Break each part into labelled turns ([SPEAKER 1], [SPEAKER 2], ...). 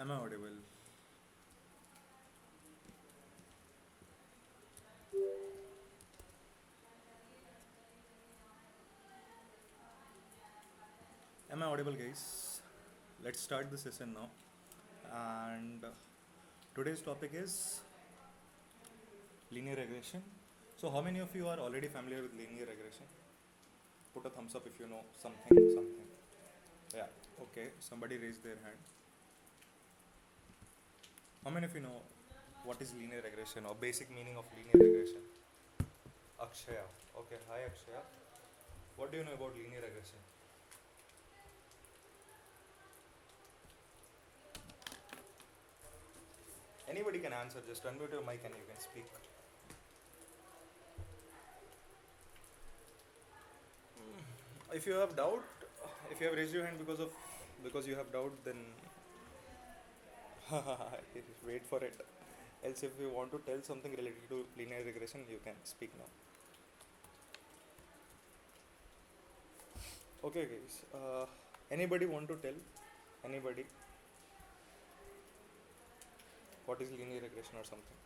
[SPEAKER 1] Am I audible? Am I audible, guys? Let's start the session now. And today's topic is linear regression. So, how many of you are already familiar with linear regression? Put a thumbs up if you know something. Yeah, okay. Somebody raised their hand. How many of you know what is linear regression or basic meaning of linear regression? Akshaya. Okay, hi Akshaya. What do you know about linear regression? Anybody can answer, just unmute your mic and you can speak. If you have doubt, if you have raised your hand because you have doubt, then wait for it. Else, if you want to tell something related to linear regression, you can speak now. Okay, guys. Anybody want to tell? Anybody what is linear regression or something?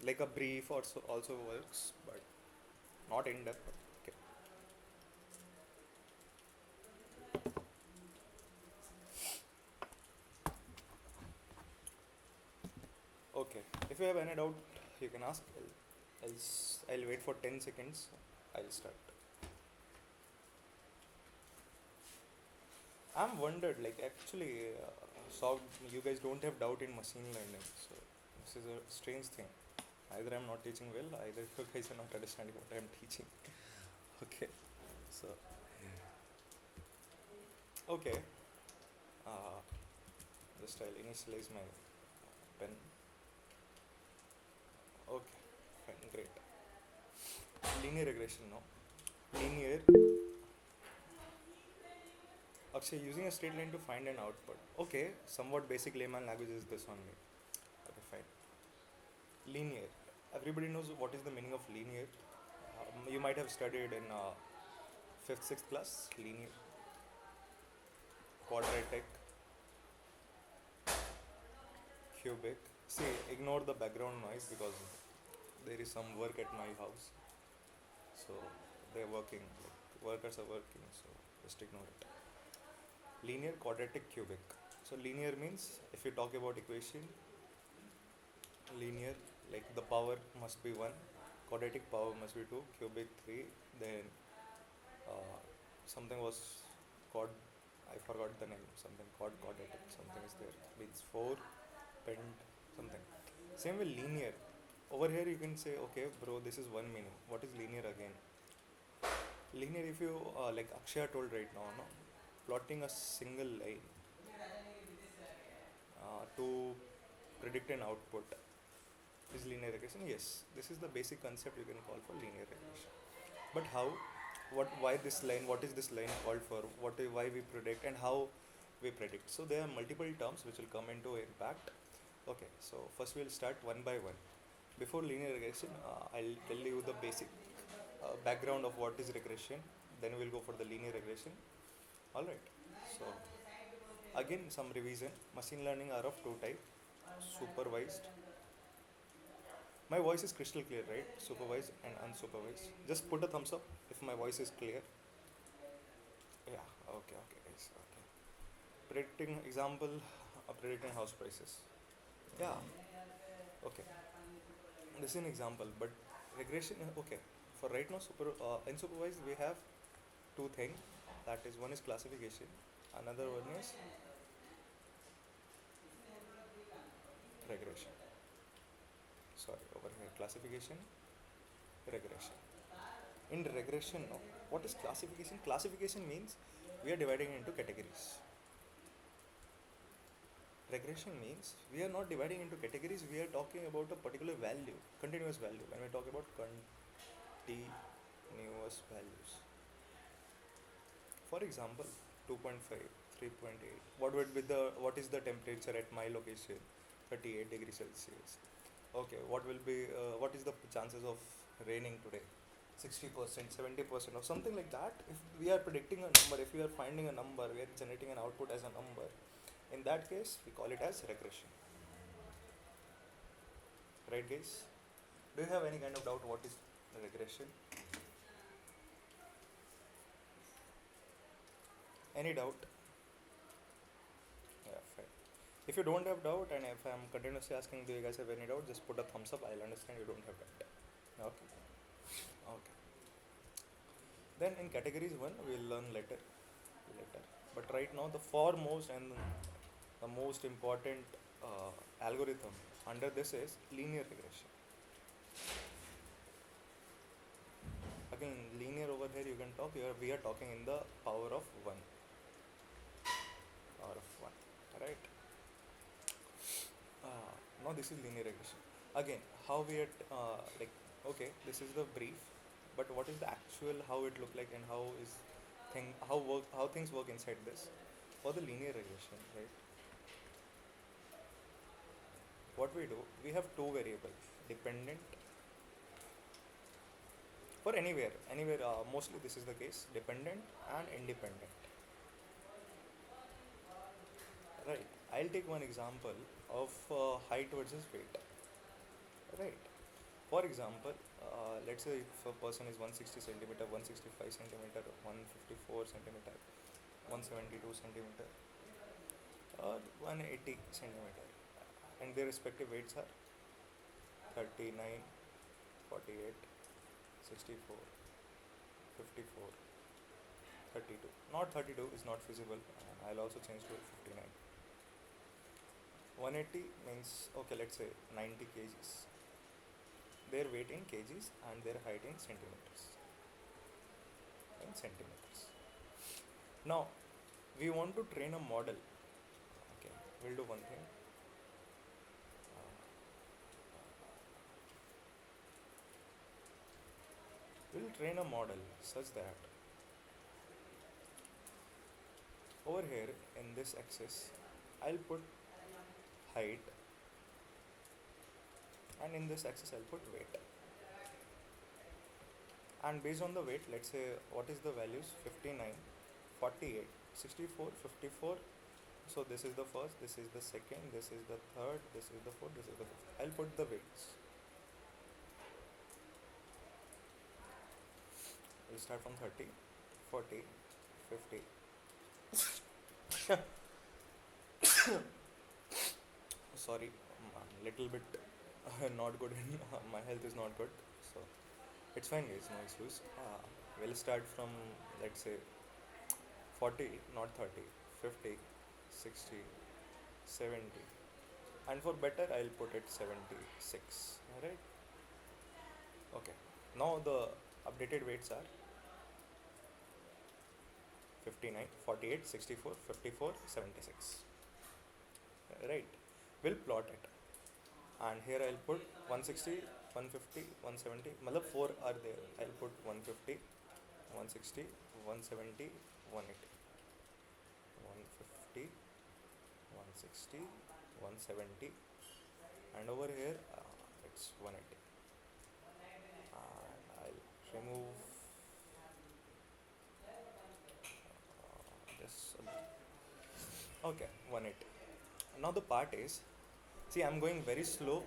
[SPEAKER 1] Like a brief also works, but not in depth. Okay. Okay. If you have any doubt, you can ask. Else, I'll wait for 10 seconds. I'll start. I'm wondered, like actually, so you guys don't have doubt in machine learning. So this is a strange thing. Either I'm not teaching well, either you guys are not understanding what I'm teaching. Okay, so okay, uh, just I'll initialize my pen. Okay, fine, great. Linear regression, no? Linear. Actually, using a straight line to find an output. Okay, somewhat basic layman language is this only. Okay, fine. Linear. Everybody knows what is the meaning of linear. You might have studied in fifth, sixth class. Linear, quadratic, cubic. See, ignore the background noise because there is some work at my house. So they're working. Like, workers are working. So just ignore it. Linear, quadratic, cubic. So linear means if you talk about equation, linear like the power must be 1, quadratic power must be 2, cubic 3, then uh, something was quad, I forgot the name, something quadratic, something is there, means 4, pent, something. Same with linear. Over here you can say, okay bro, this is one meaning. What is linear again? Linear, if you like Akshaya told right now, no, plotting a single line to predict an output is linear regression. Yes, this is the basic concept you can call for linear regression. But how? What? Why this line? What is this line called for? Why we predict and how we predict? So there are multiple terms which will come into impact. Okay, so first we'll start one by one. Before linear regression, I'll tell you the basic background of what is regression. Then we'll go for the linear regression. All right. So again, some revision. Machine learning are of two types: supervised. My voice is crystal clear, right? Supervised and unsupervised. Just put a thumbs up if my voice is clear. Yeah, okay, guys. Okay. Predicting example, predicting house prices. Yeah, okay. This is an example, but regression, okay. For right now, unsupervised, we have two things. That is, one is classification, another one is regression. Sorry, over here, classification, regression. In regression, no. What is classification? Classification means we are dividing into categories. Regression means we are not dividing into categories, we are talking about a particular value, continuous value. When we talk about continuous values, for example, 2.5, 3.8, what is the temperature at my location? 38 degrees Celsius. Okay, what is the chances of raining today? 60%, 70%, or something like that. If we are predicting a number, if we are finding a number, we are generating an output as a number. In In that case, we call it as regression. Right, guys? Do you have any kind of doubt what is regression? Any doubt? Yeah, fine. If you don't have doubt, and if I'm continuously asking, do you guys have any doubt? Just put a thumbs up. I'll understand you don't have doubt. Okay. Okay. Then in categories one, we'll learn later. Later. But right now, the foremost and the most important algorithm under this is linear regression. Again, linear over here you can talk. Here we are talking in the power of one. Power of one. Right. Now this is linear regression. Again, how we are like, okay, this is the brief, but what is the actual, how it look like, and how things work inside this for the linear regression, right? What we do, we have two variables, dependent for anywhere. Mostly this is the case, dependent and independent. Right. I'll take one example of height versus weight. Right. For example, let's say if a person is 160 centimeter, 165 centimeter, 154 centimeter, 172 centimeter, or 180 centimeter, and their respective weights are 39, 48, 64, 54, 32. Not 32 is not feasible. I'll also change to 59. 180 means, okay, let's say 90 kgs. Their weight in kgs and their height in centimeters. In centimeters. Now, we want to train a model. Okay, we'll do one thing. We'll train a model such that over here in this axis, I'll put height, and in this axis I'll put weight. And based on the weight, let's say what is the values, 59, 48, 64, 54. So this is the first, this is the second, this is the third, this is the fourth, this is the fifth. I'll put the weights. We'll start from 30, 40, 50. Sorry, little bit not good. My health is not good, so it's fine, guys. No issues. We'll start from, let's say, 40, not 30, 50, 60, 70, and for better, I'll put it 76. Alright. Okay. Now the updated weights are 59, 48, 64, 54, 76. Right. We'll plot it. And here I'll put 160, 150, 170. Matlab 4 are there. I'll put 150, 160, 170, 180. 150, 160, 170. And over here, it's 180. And I'll remove this. Okay, 180. Now the part is, see, I'm going very slow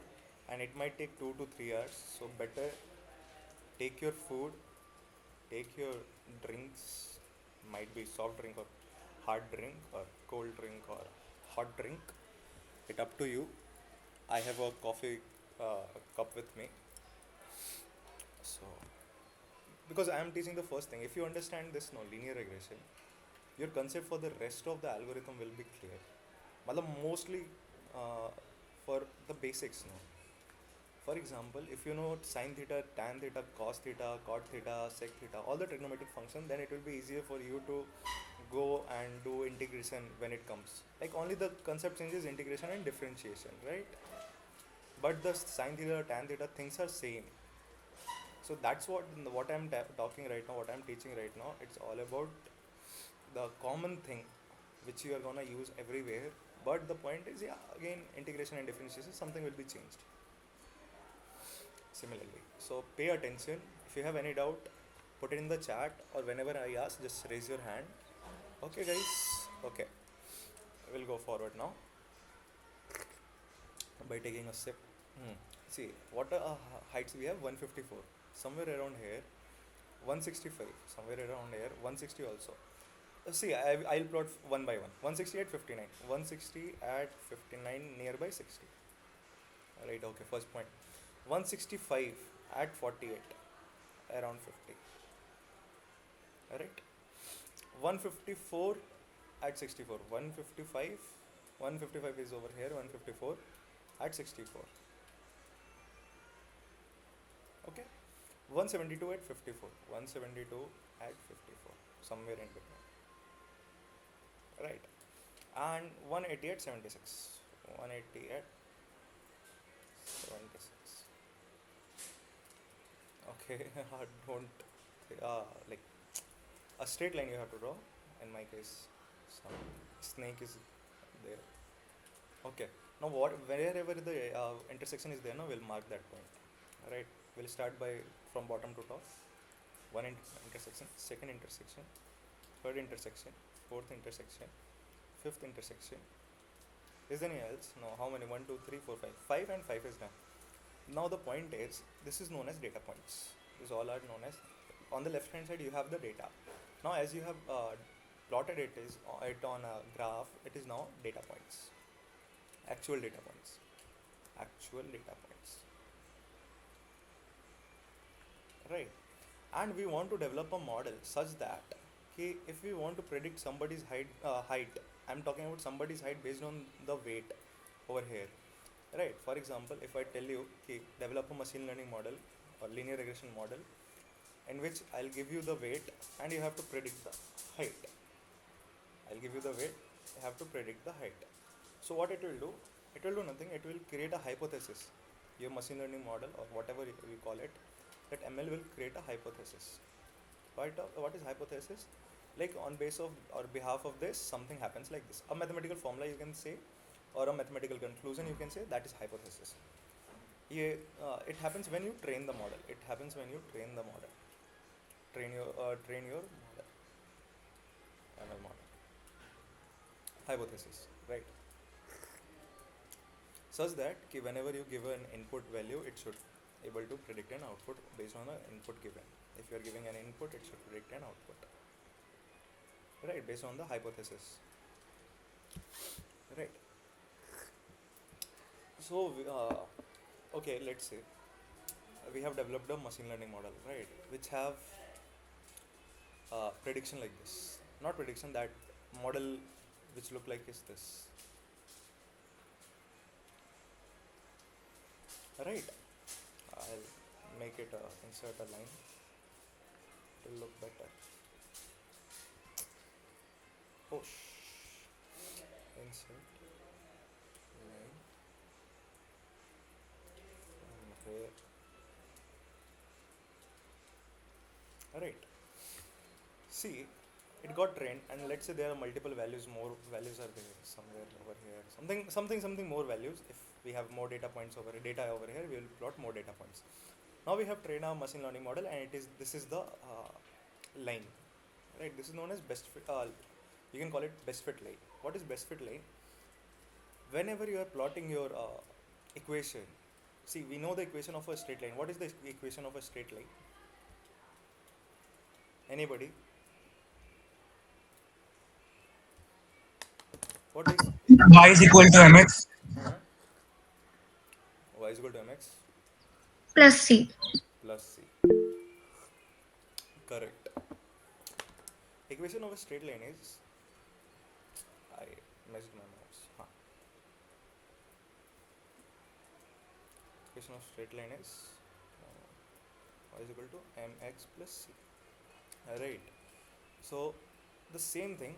[SPEAKER 1] and it might take 2 to 3 hours. So better take your food, take your drinks, might be soft drink or hard drink or cold drink or hot drink. It's up to you. I have a coffee cup with me. So, because I am teaching the first thing, if you understand this now, linear regression, your concept for the rest of the algorithm will be clear. Mostly for the basics now. For example, if you know sine theta, tan theta, cos theta, cot theta, sec theta, all the trigonometric functions, then it will be easier for you to go and do integration when it comes. Like only the concept changes, integration and differentiation, right? But the sine theta, tan theta things are same. So that's what I'm talking right now, what I'm teaching right now. It's all about the common thing which you are gonna use everywhere. But the point is, yeah, again, integration and differentiation, something will be changed. Similarly, so pay attention. If you have any doubt, put it in the chat, or whenever I ask, just raise your hand. Okay, guys. Okay. we'll go forward now by taking a sip. See, what heights we have? 154, somewhere around here. 165, somewhere around here. 160 also. See, I'll plot one by one. 160 at 59. 160 at 59 nearby 60. Right, okay, first point. 165 at 48, around 50. Alright. 154 at 64. 155. 155 is over here. 154 at 64. Okay. 172 at 54. 172 at 54. Somewhere in between. Right. And 180 at 76. 180 at 76. Okay. Don't like a straight line you have to draw. In my case, some snake is there. Okay. Now what? Wherever the intersection is there, now we'll mark that point. Right. We'll start by from bottom to top. One intersection, second intersection, third intersection, fourth intersection, fifth intersection. Is there any else? No. How many? 1, 2, 3, 4, 5. 5 and 5 is done. Now the point is, this is known as data points. These all are known as. On the left hand side, you have the data. Now, as you have plotted it on a graph, it is now data points. Actual data points. Actual data points. Right. And we want to develop a model such that if we want to predict somebody's height, I'm talking about somebody's height based on the weight over here. Right. For example, if I tell you, develop a machine learning model or linear regression model in which I'll give you the weight and you have to predict the height. I'll give you the weight, you have to predict the height. So what it will do? It will do nothing. It will create a hypothesis. Your machine learning model or whatever we call it, that ML will create a hypothesis. What is hypothesis? Like on base of or behalf of this, something happens like this. A mathematical formula you can say, or a mathematical conclusion you can say, that is hypothesis. It happens when you train the model. It happens when you train the model. Train your model. ML model. Hypothesis, right? Such that whenever you give an input value, it should able to predict an output based on the input given. If you are giving an input, it should predict an output. Right, based on the hypothesis. Right. So, okay, let's say we have developed a machine learning model, right, which have prediction like this. Not prediction, that model which look like is this. Right. I'll make it insert a line. It will look better. Oh, insert line. Here. Alright. See, it got trained, and let's say there are multiple values. More values are there somewhere over here. Something more values. If we have more data over here, we will plot more data points. Now we have trained our machine learning model, and this is the line, right? This is known as best fit. You can call it best fit line. What is best fit line? Whenever you are plotting your equation, see, we know the equation of a straight line. What is the equation of a straight line? Anybody? What is
[SPEAKER 2] Y is equal to mx
[SPEAKER 1] uh, y is equal to mx
[SPEAKER 3] plus C.
[SPEAKER 1] plus c? Correct. Equation of a straight line is, I messed my mouse. Equation of straight line is y is equal to mx plus c. Right. So the same thing,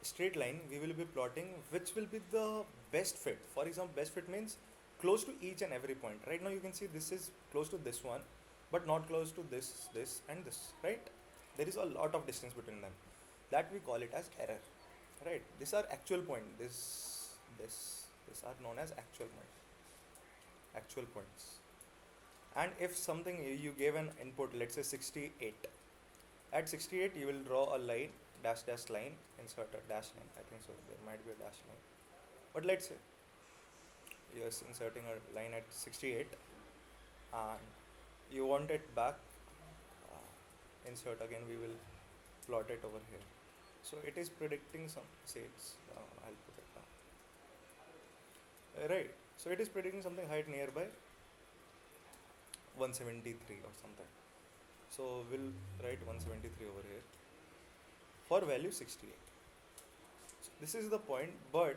[SPEAKER 1] straight line we will be plotting which will be the best fit. For example, best fit means close to each and every point. Right now you can see this is close to this one, but not close to this and this, right? There is a lot of distance between them. That we call it as error, right? These are actual point. This are known as actual points. And if something you gave an input, let's say 68, at 68 you will draw a line dash dash line, insert a dash line. I think so. There might be a dash line. But let's say you're inserting a line at 68 and you want it back. Insert again. We will plot it over here. So it is predicting some. Say it's. I'll put it down. Right. So it is predicting something height nearby 173 or something. So we'll write 173 over here for value 68. So this is the point, but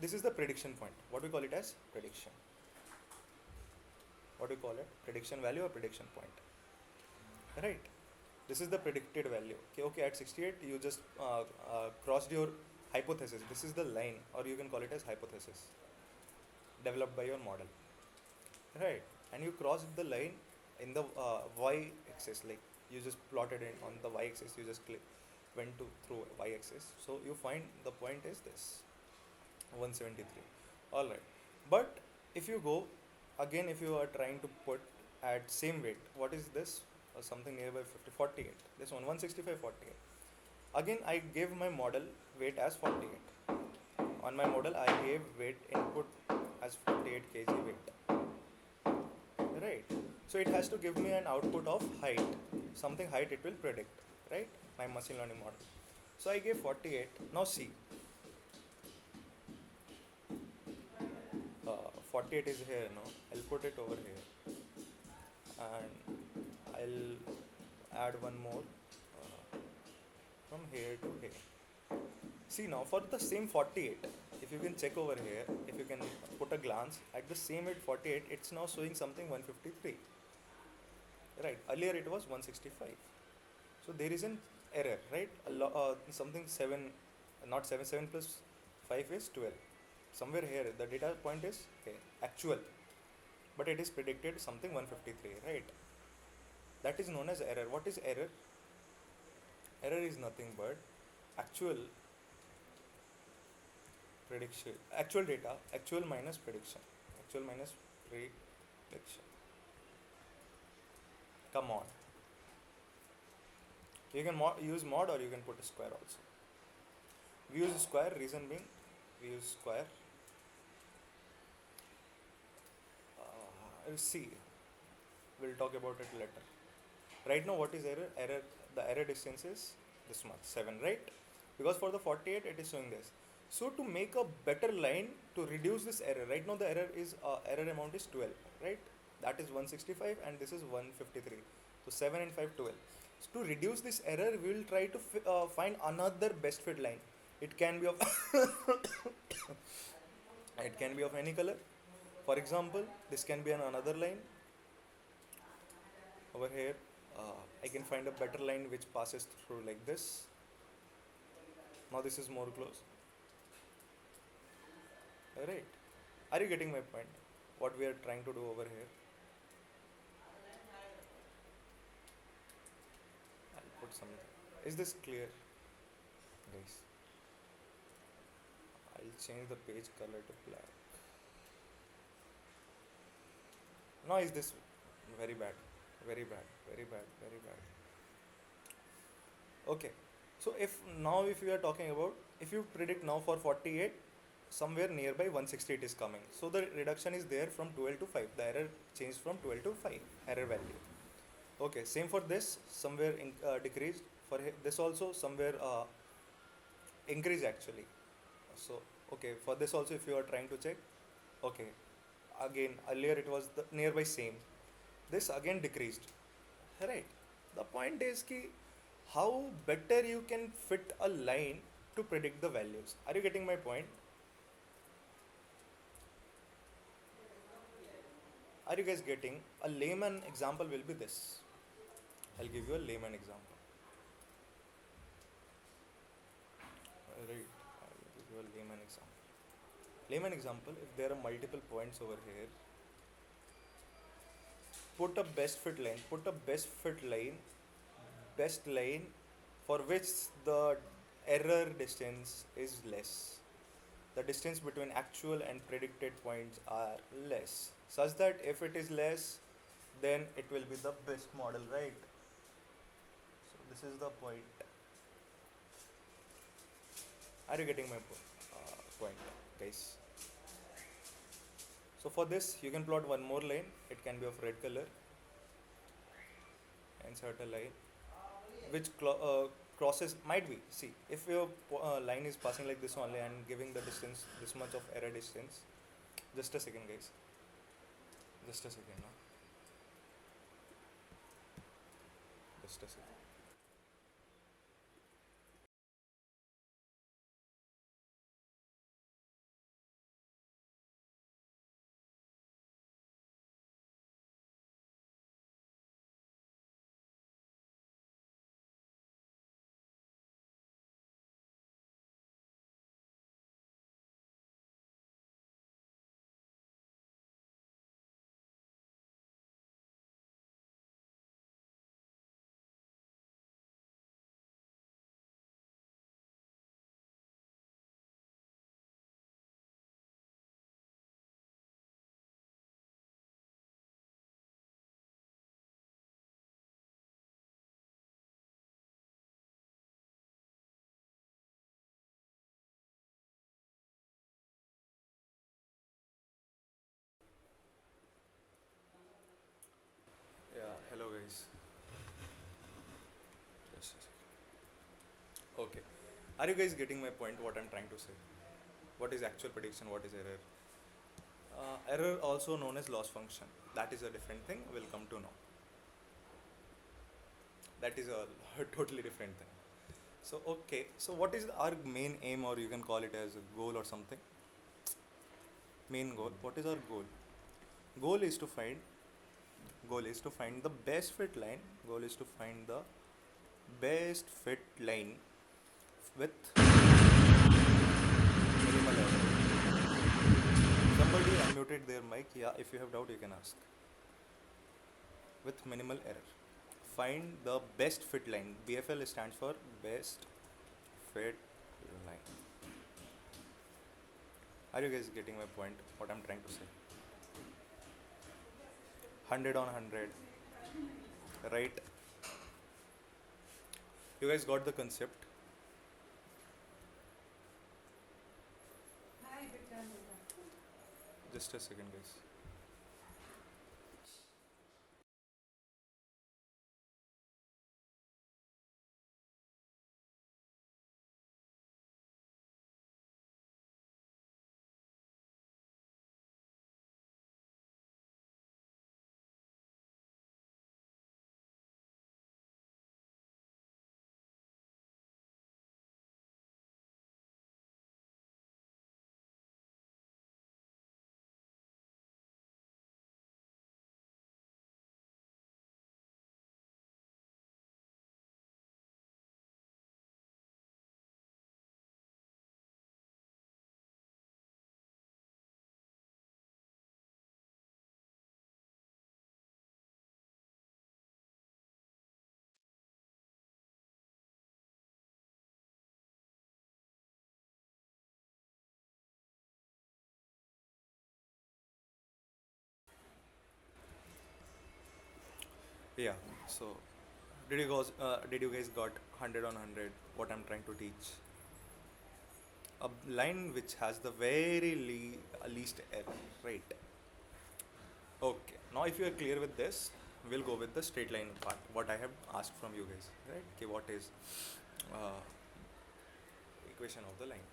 [SPEAKER 1] this is the prediction point. What we call it as prediction. What do you call it? Prediction value or prediction point. Right. This is the predicted value. Okay, at 68 you just crossed your hypothesis. This is the line, or you can call it as hypothesis developed by your model. Right. And you crossed the line in the y axis, like you just plotted it on the y axis, you just went to through y axis. So you find the point is this 173. All right. But if you go again, if you are trying to put at same weight, what is this? Something nearby 50, 48. This one 165, 48. Again, I gave my model weight as 48. On my model, I gave weight input as 48 kg weight. Right. So it has to give me an output of height. Something height it will predict. Right. My machine learning model. So I gave 48. Now see. 48 is here now. I'll put it over here. And I'll add one more from here to here. See now, for the same 48, if you can check over here, if you can put a glance at the same at 48, it's now showing something 153. Right, earlier it was 165. So there is an error, right? Something 7, not 7, 7 plus 5 is 12. Somewhere here, the data point is okay, actual, but it is predicted something 153, right? That is known as error. What is error? Error is nothing but actual prediction, actual data, actual minus prediction, actual minus prediction. Come on. You can use mod, or you can put a square also. We use square, reason being we use square. See, we'll talk about it later. Right now, what is error? The error distance is this much, 7, right? Because for the 48, it is showing this. So to make a better line to reduce this error, right now the error amount is 12, right? That is 165 and this is 153. So 7 and 5, 12. So to reduce this error, we will try to find another best fit line. It can be of it can be of any color. For example, this can be another line. Over here, I can find a better line which passes through like this. Now this is more close. Alright. Are you getting my point? What we are trying to do over here? I'll put something. Is this clear? Guys. I'll change the page color to black. Now is this very bad? Very bad, very bad, very bad. Okay. So if we are talking about, if you predict now for 48, somewhere nearby 160 it is coming. So the reduction is there from 12 to 5. The error changed from 12 to 5, error value. Okay, same for this, somewhere decreased. For this also somewhere increase actually. So okay, for this also if you are trying to check, okay, again earlier it was the nearby same. This again decreased. Right. The point is ki how better you can fit a line to predict the values. Are you getting my point? Are you guys getting? A layman example will be this. I'll give you a layman example. Right. I'll give you a layman example. Layman example, if there are multiple points over here, put a best fit line for which the error distance is less. The distance between actual and predicted points are less, such that if it is less, then it will be the best model, right? So this is the point. Are you getting my point, guys? So for this, you can plot one more line. It can be of red color. Insert a line which crosses, might be, see, if your line is passing like this only and giving the distance this much of error distance. Just a second, guys. Just a second, no? Just a second. Yeah, hello, guys. Just a second. Okay. Are you guys getting my point? What I'm trying to say? What is actual prediction? What is error? Error, also known as loss function. That is a different thing. We'll come to know. That is a totally different thing. So okay. So what is our main aim, or you can call it as a goal or something? Main goal. What is our goal? Goal is to find. Goal is to find the best fit line. Goal is to find the best fit line with minimal error. Somebody unmuted their mic. Yeah, if you have doubt, you can ask. With minimal error. Find the best fit line. BFL stands for best fit line. Are you guys getting my point? What I'm trying to say? 100 on 100. Right? You guys got the concept? Just a second, guys. Yeah. So, did you guys got 100 on 100? What I'm trying to teach? A line which has the very least error, right? Okay. Now, if you are clear with this, we'll go with the straight line part. What I have asked from you guys, right? Okay, what is uh, equation of the line?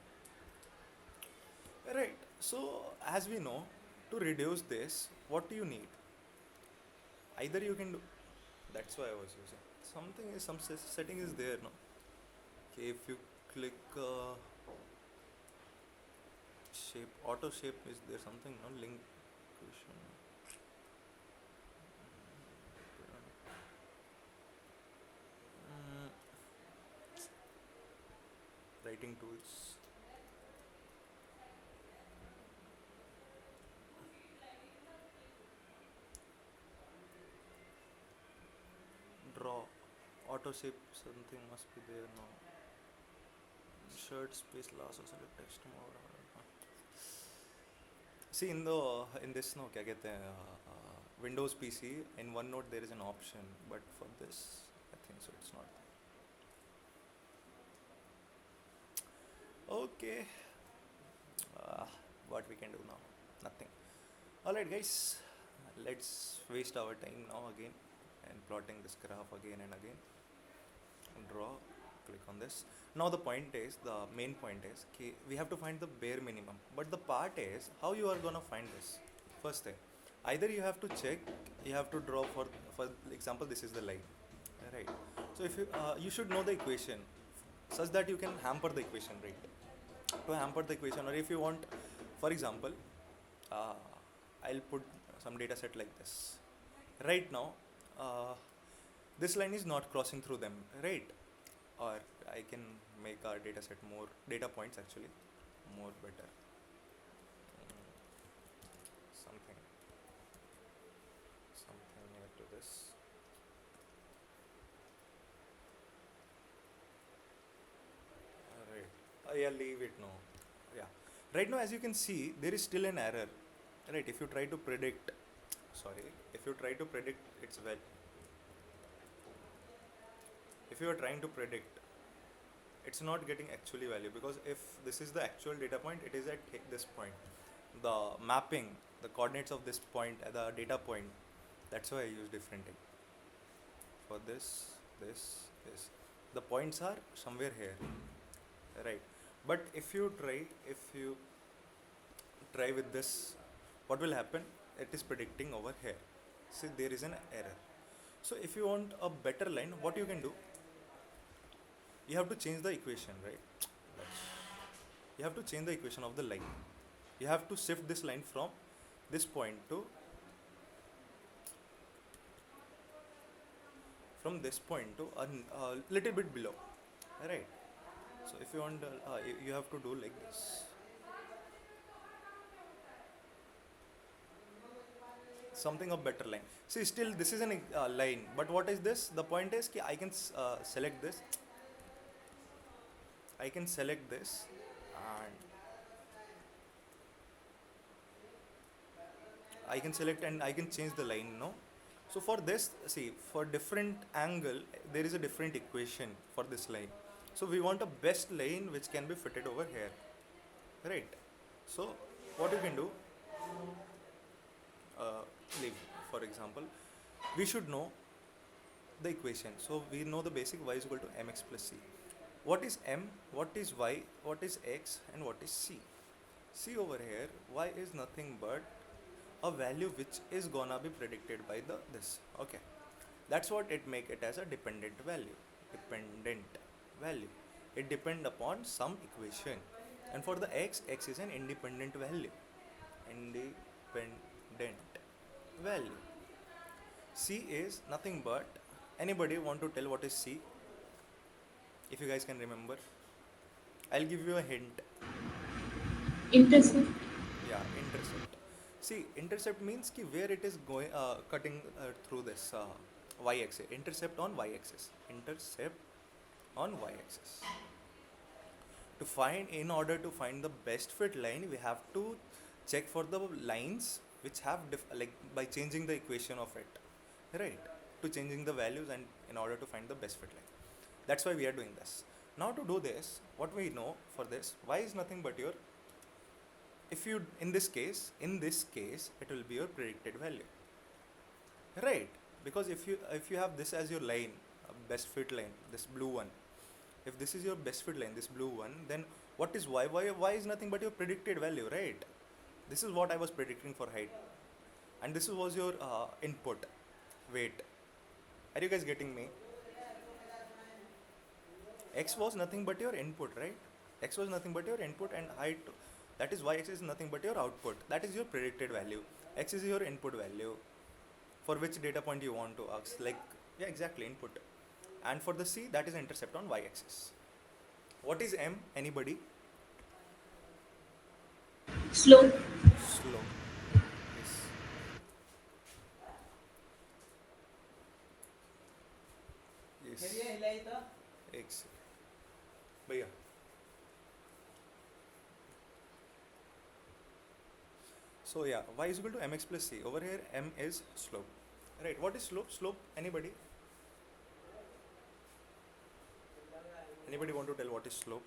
[SPEAKER 1] Right. So, as we know, to reduce this, what do you need? Either you can do. That's why I was using. Something is some setting is there, no? Okay, if you click shape, auto shape is there something, no? Link equation. Mm, writing tools. Draw. Auto shape something must be there, no? Shirt space last or select text mode. See in this no क्या कहते हैं Windows PC in OneNote there is an option, but for this I think so it's not. Okay, uh, what we can do now? Nothing. Alright, guys, let's waste our time now again and plotting this graph again and again. Draw, click on this. Now the point is, the main point is, we have to find the bare minimum. But the part is, how you are gonna find this? First thing, either you have to check, you have to draw for example, this is the line, right? So if you should know the equation, such that you can hamper the equation, right? To hamper the equation, or if you want, for example, uh, I'll put some data set like this. Right now, uh, this line is not crossing through them, right? Or I can make our data set more data points actually more better. Something near to this. Alright. Yeah, leave it now. Yeah. Right now, as you can see, there is still an error. Right. If you try to predict, sorry, if you try to predict, it's well. If you are trying to predict, it's not getting actually value, because if this is the actual data point, it is at this point. The mapping, the coordinates of this point, the data point, that's why I use different thing. For this, the points are somewhere here, right? But if you try with this, what will happen? It is predicting over here. See, there is an error. So if you want a better line, what you can do? You have to change the equation, right? You have to change the equation of the line. You have to shift this line from this point to a little bit below, right? So if you want, you have to do like this. Something of better line. See, still this is an line, but what is this? The point is I can select this. I can select this, and I can select and I can change the line. No. So for this, see, for different angle, there is a different equation for this line. So we want a best line which can be fitted over here, right? So what you can do, uh, leave, for example, we should know the equation. So we know the basic y is equal to mx plus c. What is m, what is y, what is x, and what is c? See over here, y is nothing but a value which is gonna be predicted by this. Okay, that's what it make it as a dependent value. It depend upon some equation, and for the x is an independent value. Independent value. C is nothing but, anybody want to tell what is C? If you guys can remember, I'll give you a hint.
[SPEAKER 3] Intercept.
[SPEAKER 1] Yeah, intercept. See, intercept means ki where it is going, cutting through this y-axis. Intercept on y-axis. Intercept on y-axis. In order to find the best fit line, we have to check for the lines which have like by changing the equation of it, right? To changing the values, and in order to find the best fit line. That's why we are doing this. Now to do this, what we know for this, y is nothing but your, if you, in this case, it will be your predicted value, right? Because if you have this as your line, best fit line, this blue one, if this is your best fit line, this blue one, then what is y? Y is nothing but your predicted value, right? This is what I was predicting for height, and this was your input weight. Are you guys getting me? X was nothing but your input, right? X was nothing but your input, and height, that is y-axis, is nothing but your output. That is your predicted value. X is your input value, for which data point you want to ask. Like, yeah, exactly, input. And for the C, that is intercept on y-axis. What is M? Anybody?
[SPEAKER 3] Slope.
[SPEAKER 1] Slope. Yes. Yes. X. Bhaiya. So yeah, y is equal to mx plus c. Over here, m is slope. Right. What is slope? Slope. Anybody? Anybody want to tell what is slope?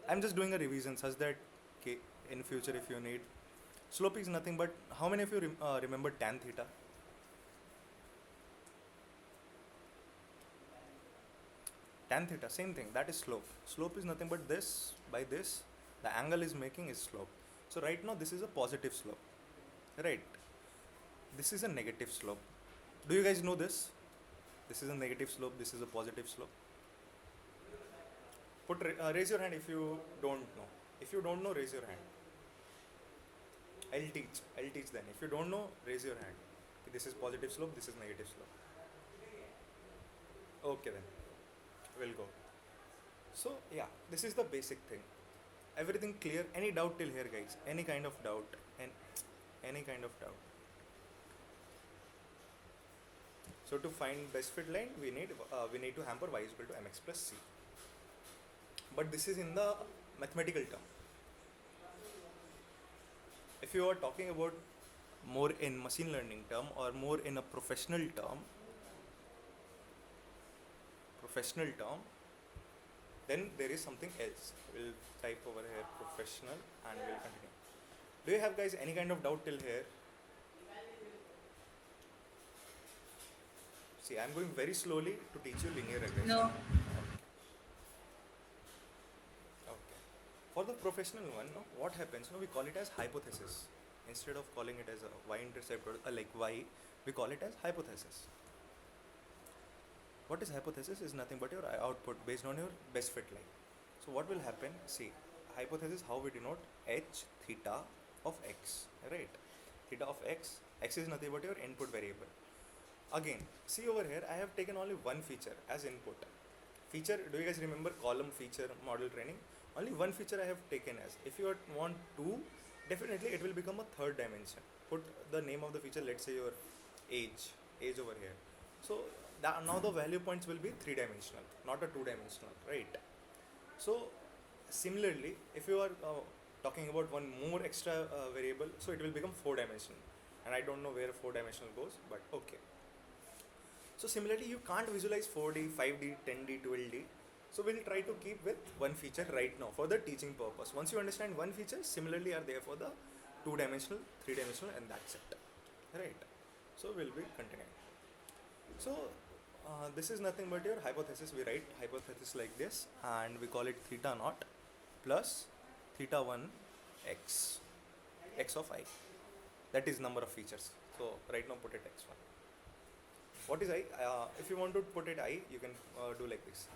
[SPEAKER 1] I'm just doing a revision such that okay, in future if you need. Slope is nothing but, how many of you remember tan theta? Tan theta, same thing, that is slope. Slope is nothing but this, by this, the angle is making is slope. So right now this is a positive slope, right? This is a negative slope. Do you guys know this? This is a negative slope, this is a positive slope. Raise your hand if you don't know. If you don't know, raise your hand. I'll teach then. If you don't know, raise your hand. This is positive slope, this is negative slope. Okay then, we'll go. So yeah, this is the basic thing. Everything clear? Any doubt till here, guys? Any kind of doubt? And any kind of doubt? So to find best fit line, we need to hamper y is equal to mx plus c. But this is in the mathematical term. If you are talking about more in machine learning term or more in a professional term, then there is something else. We'll type over here professional and we'll continue. Do you have guys any kind of doubt till here? See, I'm going very slowly to teach you linear regression.
[SPEAKER 3] No.
[SPEAKER 1] Okay. For the professional one, no, what happens? No, we call it as hypothesis. Instead of calling it as a y-intercept or like y, we call it as hypothesis. What is hypothesis? Is nothing but your output based on your best fit line. So what will happen? See, hypothesis, how we denote h theta of x, right? Theta of x is nothing but your input variable. Again, see over here, I have taken only one feature as input. Feature, do you guys remember column feature model training? Only one feature I have taken as. If you want two, definitely it will become a third dimension. Put the name of the feature, let's say your age over here. So now the value points will be three-dimensional, not a two-dimensional, right? So similarly, if you are talking about one more extra variable, so it will become four-dimensional. And I don't know where four-dimensional goes, but okay. So similarly, you can't visualize 4D, 5D, 10D, 12D. So we'll try to keep with one feature right now for the teaching purpose. Once you understand one feature, similarly are there for the two-dimensional, three-dimensional, and that's it, right? So we'll be continuing. So this is nothing but your hypothesis. We write hypothesis like this, and we call it theta naught plus theta 1 x of I. That is number of features. So right now put it x1. What is I? If you want to put it I, you can do like this.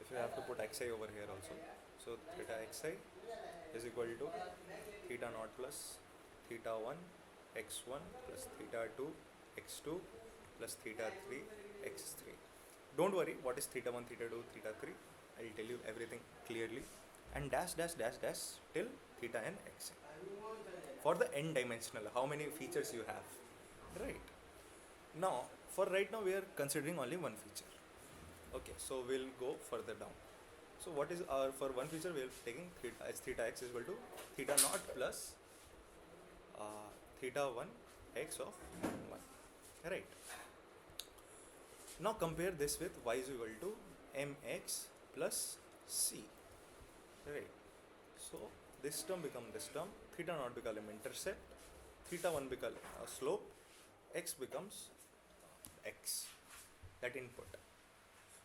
[SPEAKER 1] If you have to put xi over here also. So theta xi is equal to theta naught plus theta 1 x1 plus theta 2 x2 plus theta 3 x3. Don't worry, what is theta 1, theta 2, theta 3? I'll tell you everything clearly. And dash dash dash dash till theta n x. For the n dimensional, how many features you have, right? Now, for right now we are considering only one feature. Okay, so we'll go further down. So what is our, for one feature we are taking theta x is equal to theta naught plus theta 1 x of 1, right? Now compare this with y is equal to mx plus c, right? So this term become this term, theta naught become intercept, theta 1 become slope, x becomes x, that input.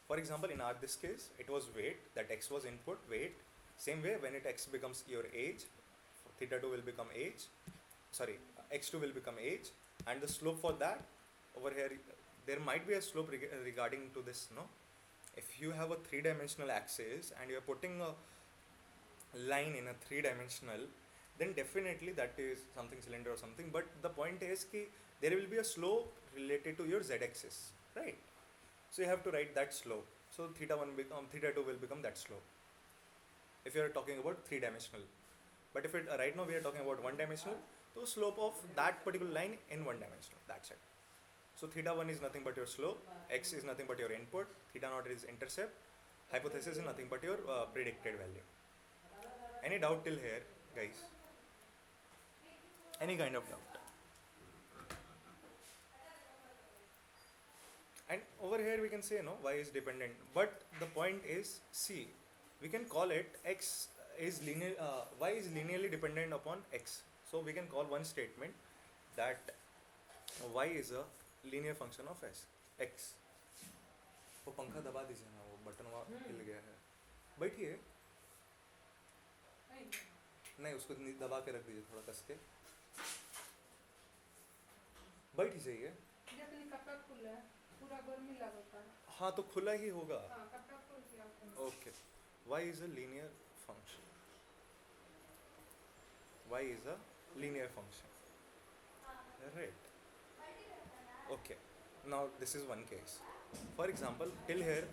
[SPEAKER 1] For example, in this case, it was weight, that x was input, weight. Same way, when it x becomes your age, theta 2 will become age, sorry, x2 will become age, and the slope for that, over here, there might be a slope regarding to this, no? If you have a three-dimensional axis and you are putting a line in a three-dimensional, then definitely that is something cylinder or something. But the point is that there will be a slope related to your z-axis, right? So you have to write that slope. So theta 2 will become that slope. If you are talking about three-dimensional, but if it right now we are talking about one-dimensional, so slope of that particular line in one-dimensional. That's it. So theta 1 is nothing but your slope, x is nothing but your input, theta naught is intercept, hypothesis is nothing but your predicted value. Any doubt till here, guys? Any kind of doubt? And over here we can say no, y is dependent, but the point is, see, we can call it x is linear. Y is linearly dependent upon x. So we can call one statement that y is a linear function of s x. वो पंखा दबा दीजिए ना, वो button वहाँ हिल गया है. बैठिए. नहीं, उसको दबा के रख दीजिए थोड़ा कस के. बैठ ही जाइए.
[SPEAKER 4] कपड़ा खुला है, पूरा गर्मी लगता है.
[SPEAKER 1] हाँ तो खुला ही होगा.
[SPEAKER 4] हाँ, कपड़ा खोल के आप.
[SPEAKER 1] Okay. Y is a linear function. Y is a linear function. Right. Okay. Now this is one case. For example, till here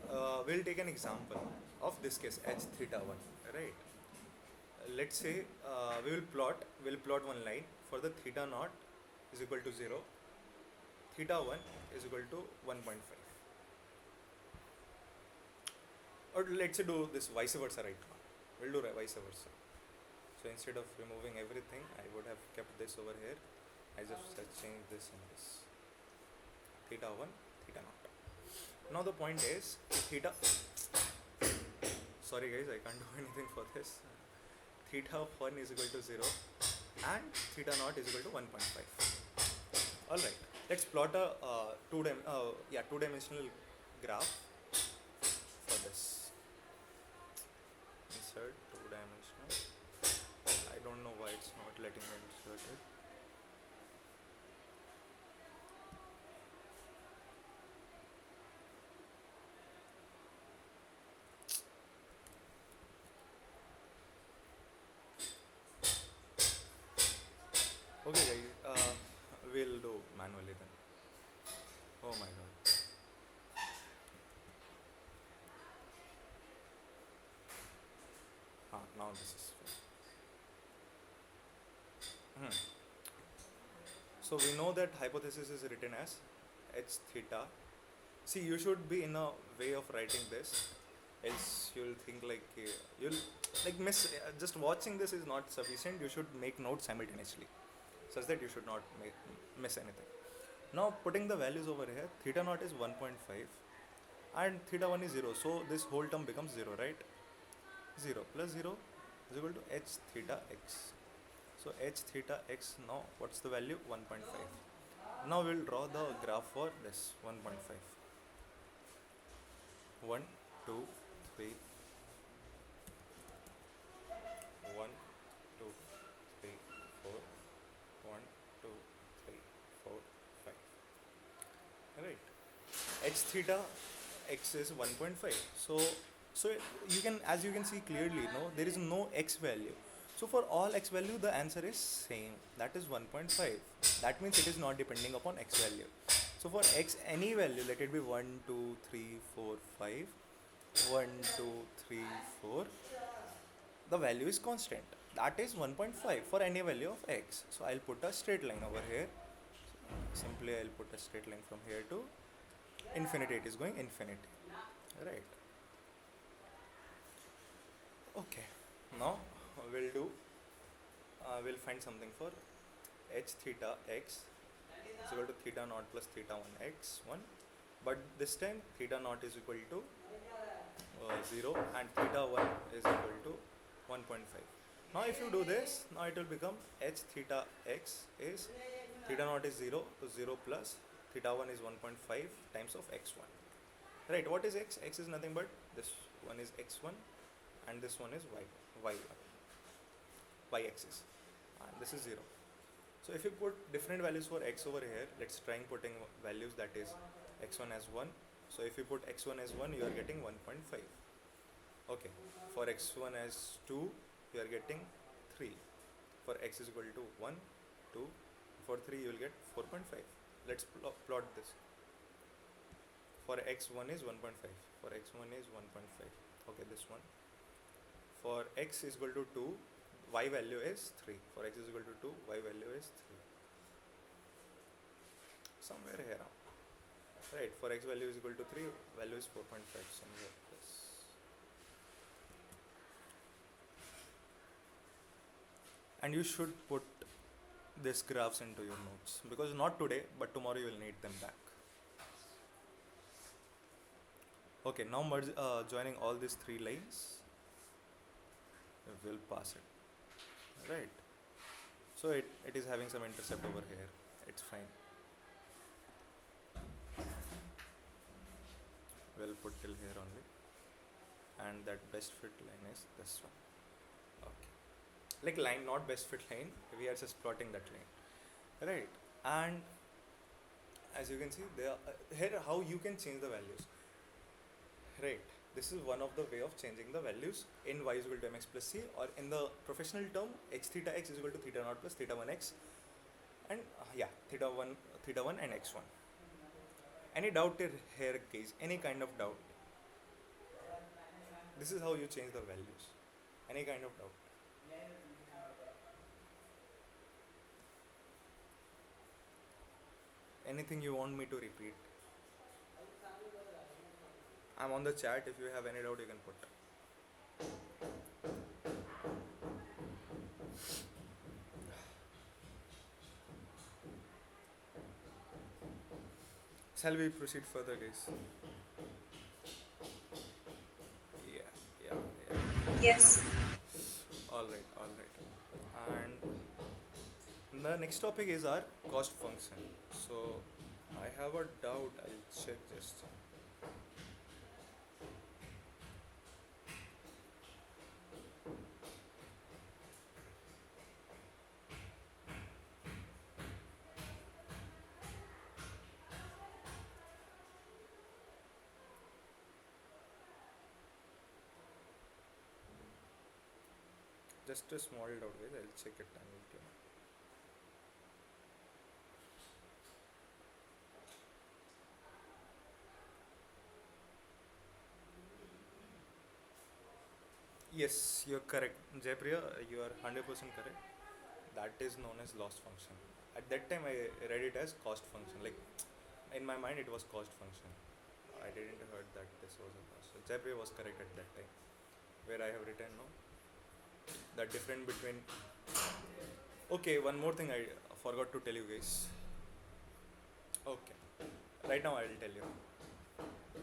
[SPEAKER 1] we'll take an example of this case h theta 1. Right. Let's say we'll plot one line for the theta naught is equal to 0. Theta 1 is equal to 1.5. Or let's say do this vice versa right now. We'll do vice versa. So instead of removing everything, I would have kept this over here. I just changed this and this. Theta 1, theta naught. Now the point is, theta... Sorry guys, I can't do anything for this. Theta 1 is equal to 0 and theta naught is equal to 1.5. Alright, let's plot a two-dimensional graph for this. Insert two-dimensional. I don't know why it's not letting me insert it. Okay guys, we'll do manually then. Oh my god. Now this is fine. So we know that hypothesis is written as h theta. See, you should be in a way of writing this, else you'll think you'll miss. Just watching this is not sufficient. You should make notes simultaneously, such that you should not miss anything. Now putting the values over here, theta naught is 1.5 and theta 1 is 0. So this whole term becomes 0, right? 0 plus 0 is equal to h theta x. So h theta x, now what's the value? 1.5. Now we'll draw the graph for this 1.5. 1, 2, 3. 1, 2, 3, 4. 1, 2, 3, 4, 5. Right. H theta x is 1.5. So you can, as you can see clearly, there is no x value. So for all x value, the answer is same. That is 1.5. That means it is not depending upon x value. So for x, any value, let it be 1, 2, 3, 4, 5. 1, 2, 3, 4. The value is constant. That is 1.5 for any value of x. So I'll put a straight line over here. Simply I'll put a straight line from here to infinity. It is going infinity. Right. Okay. Now we'll find something for h theta x is equal to theta naught plus theta 1 x1, but this time theta naught is equal to 0 and theta 1 is equal to 1.5. Now if you do this, now it will become h theta x is theta naught is 0, so 0 plus theta 1 is 1.5 times of x1. Right, what is x? X is nothing but this one is x1 and this one is y-axis, and this is 0. So if you put different values for x over here, let's try putting values, that is x1 as 1. So if you put x1 as 1, you are getting 1.5. Okay, for x1 as 2, you are getting 3. For x is equal to 1, 2. For 3, you will get 4.5. Let's plot this. For x1 is 1.5. For x1 is 1.5. Okay, this one. For x is equal to 2, y value is 3. For x is equal to 2, y value is 3. Somewhere here. Right, for x value is equal to 3, value is 4.5. Somewhere this. And you should put these graphs into your notes, because not today, but tomorrow you will need them back. Okay, now joining all these three lines. will pass it, right? So it is having some intercept over here, it's fine. We'll put till here only, and that best fit line is this one. Okay, like line, not best fit line, we are just plotting that line, right? And as you can see there, here how you can change the values, right? This is one of the way of changing the values in y is equal to mx plus c, or in the professional term x theta x is equal to theta naught plus theta 1 x, and yeah, theta 1 and x1. Any doubt here guys, any kind of doubt? This is how you change the values, any kind of doubt? Anything you want me to repeat? I'm on the chat, if you have any doubt you can put. Shall we proceed further guys? Yeah, yeah, yeah.
[SPEAKER 3] Yes.
[SPEAKER 1] All right. And the next topic is our cost function. So I have a doubt, I'll check just. Just a small doubt guys, I'll check it and we'll tell you. Yes, you're correct. Jaypriya, you are 100% correct. That is known as loss function. At that time, I read it as cost function. Like, in my mind, it was cost function. I didn't heard that this was a cost. So, Jaypriya was correct at that time. Where I have written, no? The difference between. Okay, one more thing I forgot to tell you guys. Okay. Right now, I'll tell you.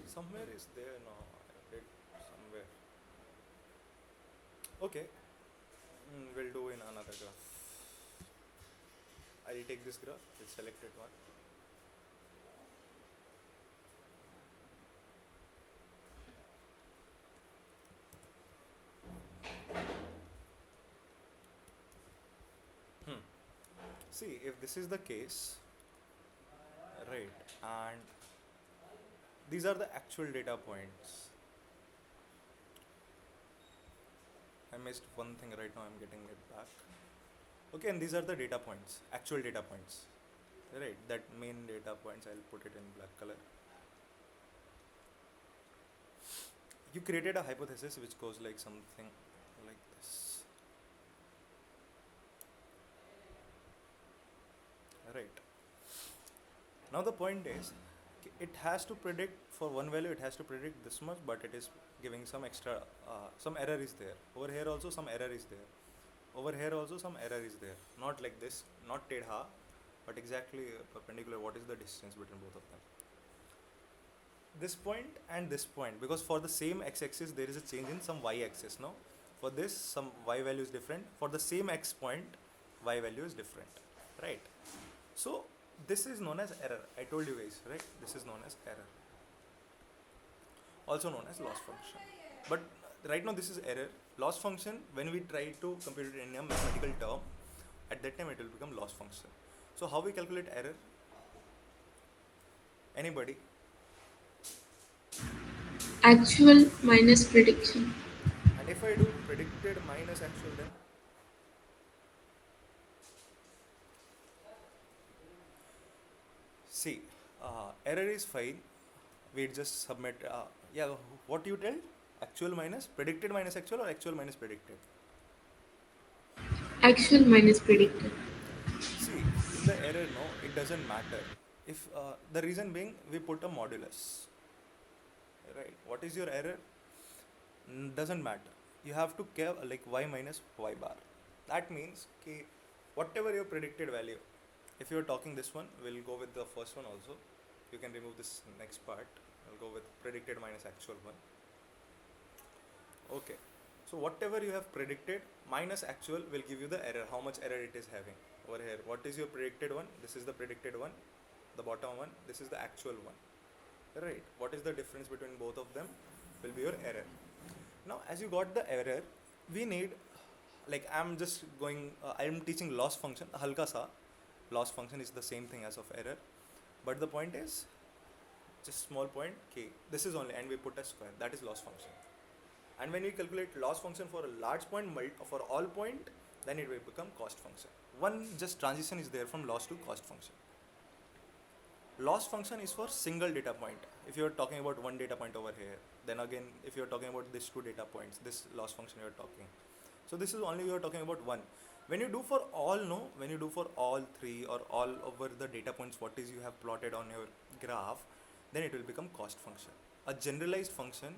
[SPEAKER 1] Somewhere is there? No, I did somewhere. Okay, we'll do in another graph. I'll take this graph, the selected one. See, if this is the case, right, and these are the actual data points. I missed one thing right now, I'm getting it back. Okay, and these are the data points, actual data points, right? That main data points, I'll put it in black color. You created a hypothesis which goes like something like this, right? Now the point is, it has to predict for one value, it has to predict this much, but it is giving some extra, some error is there. Over here also some error is there. Over here also some error is there. Not like this, not tedha, but exactly perpendicular. What is the distance between both of them? This point and this point, because for the same x-axis there is a change in some y-axis. No, for this some y value is different. For the same x point, y value is different, right? So this is known as error. I told you guys, right? This is known as error, also known as loss function. But right now this is error. Loss function, when we try to compute it in a mathematical term, at that time it will become loss function. So how we calculate error? Anybody?
[SPEAKER 3] Actual minus prediction.
[SPEAKER 1] And if I do predicted minus actual, then see, error is fine. We just submit. Yeah, what you tell? Actual minus predicted minus actual, or actual minus predicted?
[SPEAKER 3] Actual minus predicted.
[SPEAKER 1] See, in the error, no, it doesn't matter. If the reason being, we put a modulus, right? What is your error? Doesn't matter. You have to care like y minus y bar. That means कि whatever your predicted value. If you are talking this one, we'll go with the first one also. You can remove this next part. I'll go with predicted minus actual one. Okay. So whatever you have predicted minus actual will give you the error, how much error it is having over here. What is your predicted one? This is the predicted one, the bottom one. This is the actual one, right? What is the difference between both of them will be your error. Now as you got the error, we need, like I'm just going, I'm teaching loss function, halka sa. Loss function is the same thing as of error, but the point is just small point k. This is only, and we put a square, that is loss function. And when we calculate loss function for a large point for all point, then it will become cost function. One just transition is there from loss to cost function. Loss function is for single data point. If you are talking about one data point over here, then again if you are talking about this two data points, this loss function you are talking. So this is only you are talking about one. When you do for all, no, when you do for all three or all over the data points, what is you have plotted on your graph, then it will become cost function. A generalized function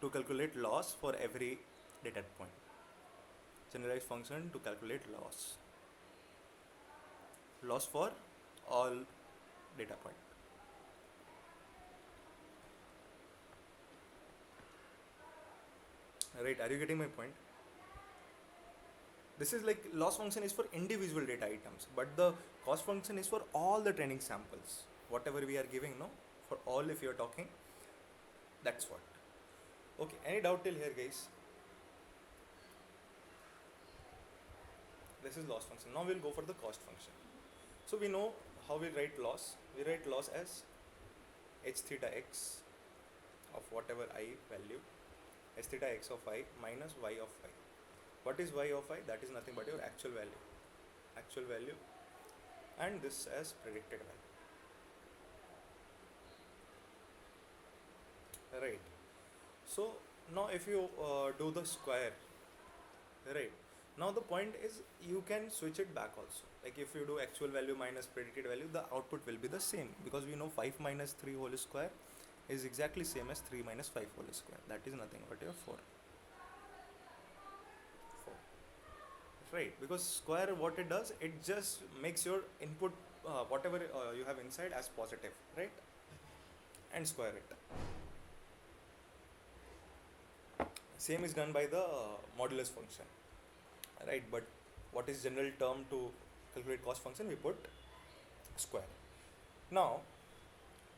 [SPEAKER 1] to calculate loss for every data point. Generalized function to calculate loss for all data point. Right, are you getting my point? This is like loss function is for individual data items, but the cost function is for all the training samples, whatever we are giving, no, for all. If you are talking, that's what. Okay, any doubt till here, guys? This is loss function. Now we'll go for the cost function. So we know how we write loss. We write loss as h theta x of whatever I value, h theta x of I minus y of I. What is y of I? That is nothing but your actual value, and this as predicted value. Right. So now if you do the square, right, now the point is you can switch it back also. Like if you do actual value minus predicted value, the output will be the same, because we know 5 minus 3 whole square is exactly same as 3 minus 5 whole square. That is nothing but your 4. Right, because square, what it does, it just makes your input whatever you have inside as positive, right, and square it. Same is done by the modulus function, right? But what is general term to calculate cost function? We put square. Now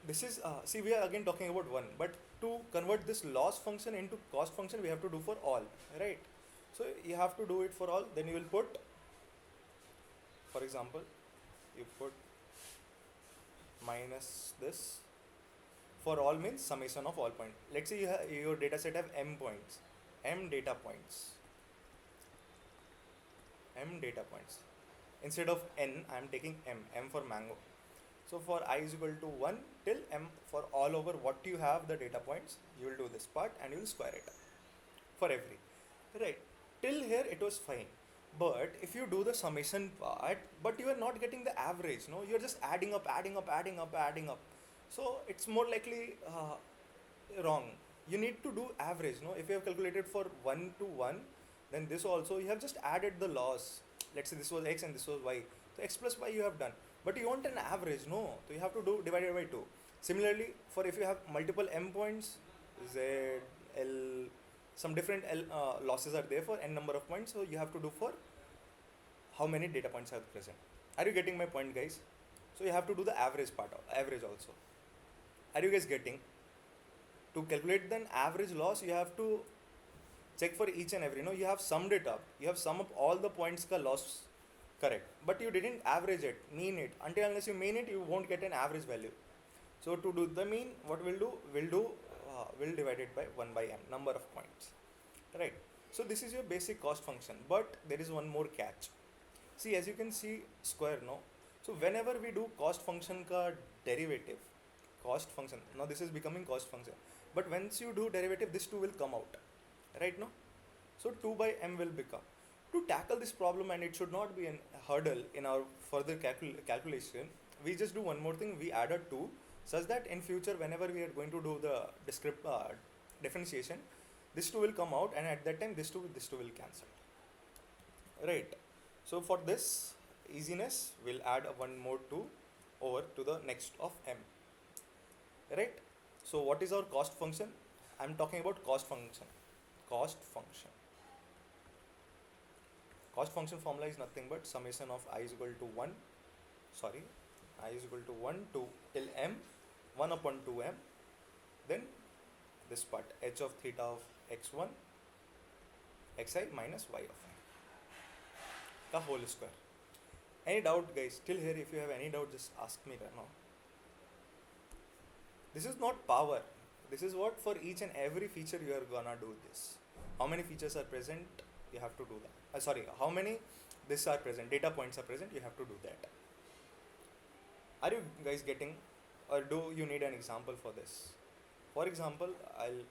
[SPEAKER 1] this is see, we are again talking about one, but to convert this loss function into cost function, we have to do for all, right? So you have to do it for all. Then you will put, for example, you put minus this. For all means summation of all points. Let's say your data set have m points, m data points. Instead of n, I am taking m for mango. So for I is equal to 1 till m, for all over what you have the data points, you will do this part and you will square it for every, right? Till here it was fine, but if you do the summation part, but you are not getting the average, no, you are just adding up. So it's more likely wrong. You need to do average, no. If you have calculated for 1 to 1, then this also you have just added the loss. Let's say this was x and this was y, so x plus y you have done, but you want an average, no, so you have to do divided by 2. Similarly, for if you have multiple m points, z, l, some different losses are there for n number of points, so you have to do for how many data points are present. Are you getting my point, guys? So you have to do the average part, average also. Are you guys getting? To calculate the average loss, you have to check for each and every, no, you have summed it up, you have sum up all the points ka loss, correct, but you didn't average it, mean it. Until unless you mean it, you won't get an average value. So to do the mean, what we'll do, we'll divide it by 1 by m, number of points, right? So this is your basic cost function, but there is one more catch. See, as you can see, square, no. So whenever we do cost function ka derivative, cost function, now this is becoming cost function, but once you do derivative, this 2 will come out, right? No, so 2 by m will become. To tackle this problem, and it should not be a hurdle in our further calculation, we just do one more thing. We add a 2, such that in future, whenever we are going to do the differentiation, this 2 will come out, and at that time this 2 will cancel, right? So for this easiness, we'll add one more 2 over to the next of m, right? So what is our cost function? I'm talking about cost function. Cost function. Cost function formula is nothing but summation of I is equal to 1, sorry, I is equal to 1 to till m, 1 upon 2m, then this part h of theta of x1 xi minus y of I, the whole square. Any doubt, guys? Till here, if you have any doubt, just ask me right now. This is not power. This is what for each and every feature you are gonna do this. How many features are present? You have to do that. Sorry, how many this are present? Data points are present. You have to do that. Are you guys getting, or do you need an example for this? For example, I'll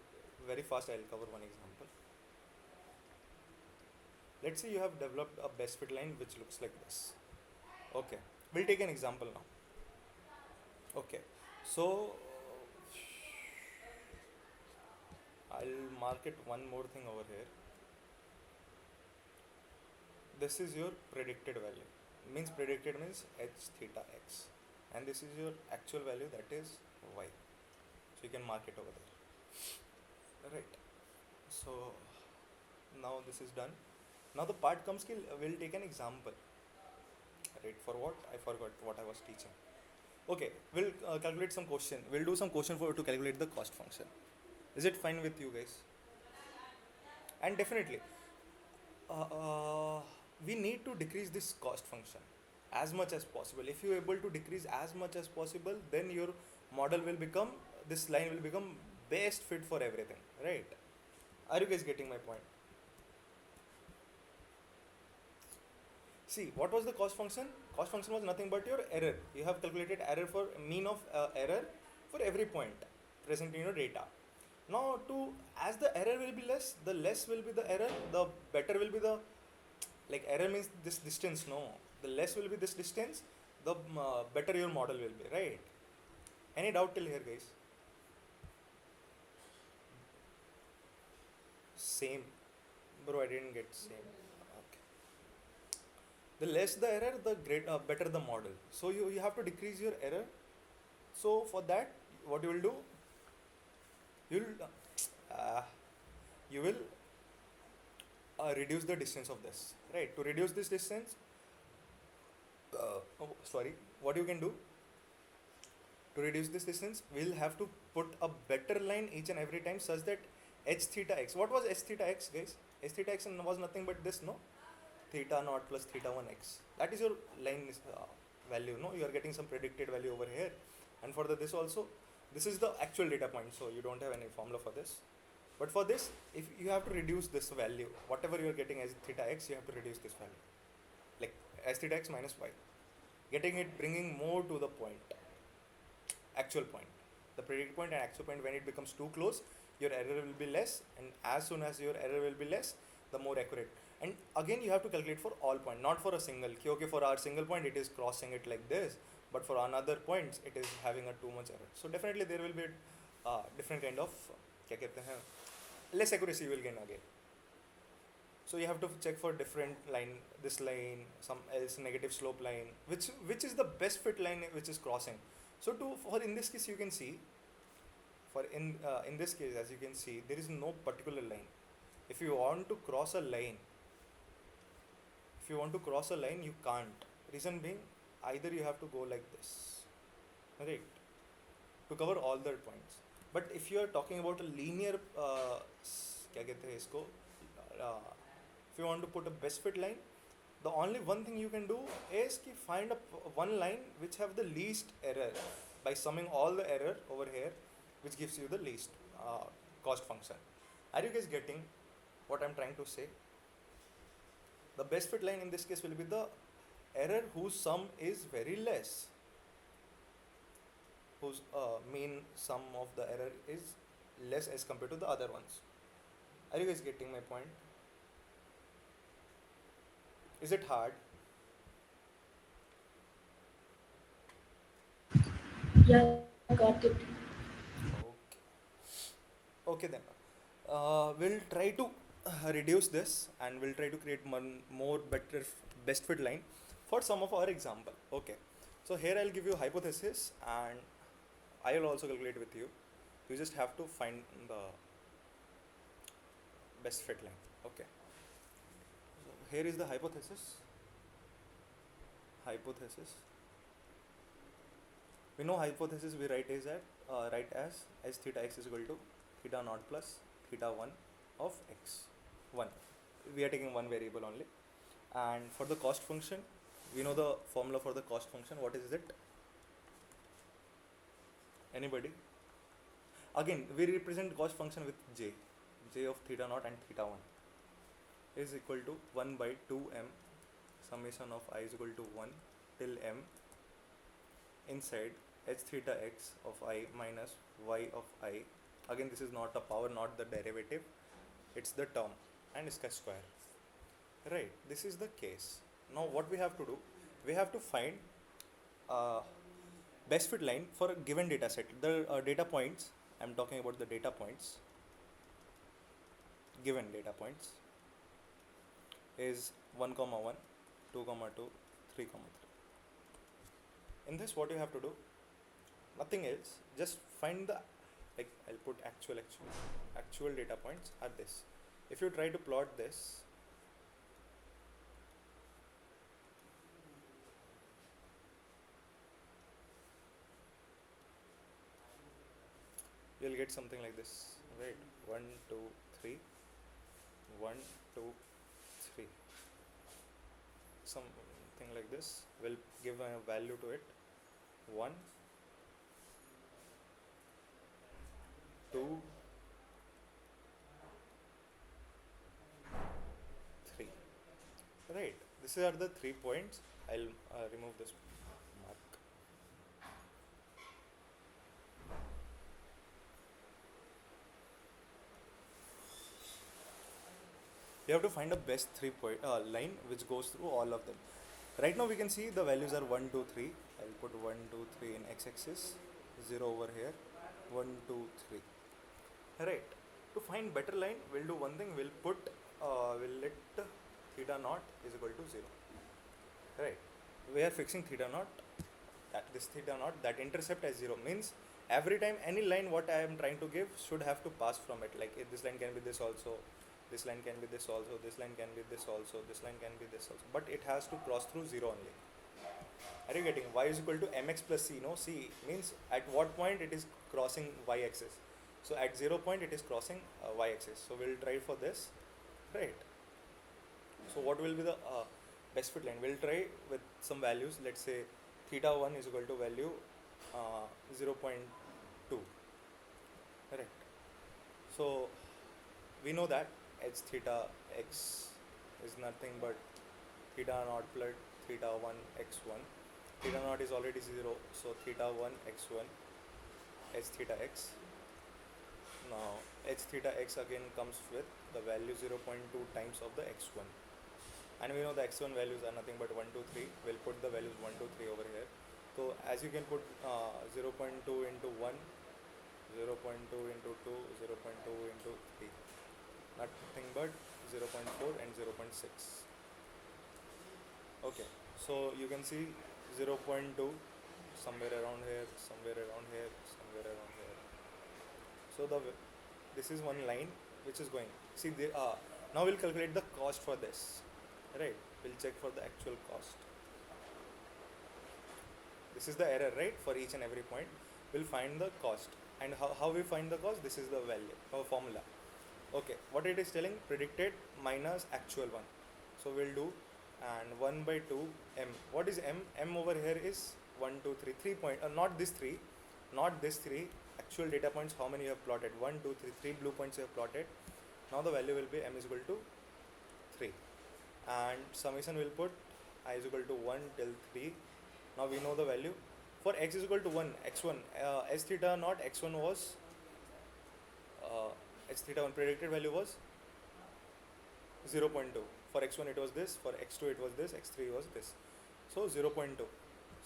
[SPEAKER 1] very fast. I'll cover one example. Let's say you have developed a best fit line which looks like this. Okay, we'll take an example now. Okay, so I'll mark it one more thing over here. This is your predicted value. Means predicted means h theta x, and this is your actual value, that is y. So you can mark it over there. Right. So now this is done. Now the part comes ki we'll take an example. Right, for what? I forgot what I was teaching. Okay, we'll calculate some question. We'll do some question for to calculate the cost function. Is it fine with you guys? And definitely, we need to decrease this cost function as much as possible. If you're able to decrease as much as possible, then your model will become, this line will become best fit for everything, right? Are you guys getting my point? See, what was the cost function? Cost function was nothing but your error. You have calculated error for mean of error for every point present in your data. Now, as the error will be less, the less will be the error, the better will be the, like error means this distance, no. The less will be this distance, the better your model will be, right? Any doubt till here, guys? Same. Bro, I didn't get same. Okay. The less the error, the better the model. So you have to decrease your error. So for that, what you will do? You will reduce the distance of this, right? To reduce this distance, what you can do to reduce this distance, we'll have to put a better line each and every time such that h theta x. What was h theta x, guys? H theta x was nothing but this, no? Theta naught plus theta 1 x. That is your line value, no? You are getting some predicted value over here, and for this also, this is the actual data point, so you don't have any formula for this. But for this, if you have to reduce this value, whatever you are getting as theta x, you have to reduce this value, like as theta x minus y, getting it, bringing more to the point, actual point, the predicted point and actual point. When it becomes too close, your error will be less, and as soon as your error will be less, the more accurate. And again, you have to calculate for all point, not for a single. Okay, for our single point, it is crossing it like this, but for another points, it is having a too much error. So definitely there will be different kind of less accuracy you will gain again. So you have to check for different line, this line, some else negative slope line, which is the best fit line which is crossing. So for in this case, you can see, for in this case, as you can see, there is no particular line. If you want to cross a line, you can't. Reason being, either you have to go like this, right, to cover all the points. But if you are talking about a linear, if you want to put a best fit line, the only one thing you can do is find one line which have the least error by summing all the error over here, which gives you the least cost function. Are you guys getting what I'm trying to say? The best fit line in this case will be the error whose sum is very less, whose mean sum of the error is less as compared to the other ones. Are you guys getting my point? Is it hard?
[SPEAKER 3] Yeah, got it.
[SPEAKER 1] Okay then. We'll try to reduce this, and we'll try to create one more better best fit line for some of our example. Okay. So here I'll give you hypothesis, and I will also calculate with you. You just have to find the best fit line. Okay, so here is the hypothesis. We know hypothesis we write as theta x is equal to theta naught plus theta 1 of x 1. We are taking one variable only. And for the cost function, we know the formula for the cost function. What is it? Anybody? Again, we represent cost function with j of theta naught and theta 1 is equal to 1 by 2m summation of I is equal to 1 till m inside h theta x of I minus y of I. Again, this is not a power, not the derivative, it's the term, and it's square. Right, this is the case. Now what we have to do, we have to find best fit line for a given data set. The data points, I'm talking about the data points, given data points is 1 comma 1, 2 comma 2, 3 comma 3. In this, what you have to do, nothing else, just find the, like I'll put actual data points are this. If you try to plot this, you'll get something like this, right? 1 2 3, 1 2 3, something like this. We'll give a value to it, 1 2 3. Right, these are the 3 points. I'll remove this mark. You have to find a best 3 point line which goes through all of them. Right now we can see the values are 1 2 3. I'll put 1 2 3 in x-axis, 0 over here, 1 2 3. Right, to find better line, we'll do one thing, we'll let theta naught is equal to 0. Right, we are fixing theta naught, this theta naught, that intercept as 0 means every time any line what I am trying to give should have to pass from it. Like this line can be this also, this line can be this also, this line can be this also, this line can be this also, but it has to cross through 0 only. Are you getting? Y is equal to mx plus c. No, c means at what point it is crossing y axis. So at 0 point it is crossing y axis. So we'll try for this, right? So what will be the best fit line? We'll try with some values. Let's say theta 1 is equal to value 0.2. Right. So we know that h theta x is nothing but theta naught plus theta 1 x1. Theta naught is already 0, so theta 1 x1 h theta x. Now h theta x again comes with the value 0.2 times of the x1, and we know the x1 values are nothing but 1 2 3. We'll put the values 1 2 3 over here. So as you can put 0.2 into 1, 0.2 into 2, 0.2 into 3, nothing but 0.4 and 0.6. Okay, so you can see 0.2 somewhere around here, somewhere around here, somewhere around here. So this is one line which is going. See, now we'll calculate the cost for this. Right? We'll check for the actual cost. This is the error, right? For each and every point, we'll find the cost. And how we find the cost? This is the value or formula. Okay, what it is telling, predicted minus actual one. So we'll do, and 1 by 2 m. What is m? M over here is 1 2 3 3 point, not this 3, not this 3. Actual data points, how many you have plotted? 1 2 3, 3 blue points you have plotted. Now the value will be m is equal to 3, and summation will put I is equal to 1 till 3. Now we know the value for x is equal to 1, x1, h theta naught x1 was h theta 1 predicted value was 0.2. For x1 it was this, for x2 it was this, x3 was this. So 0.2.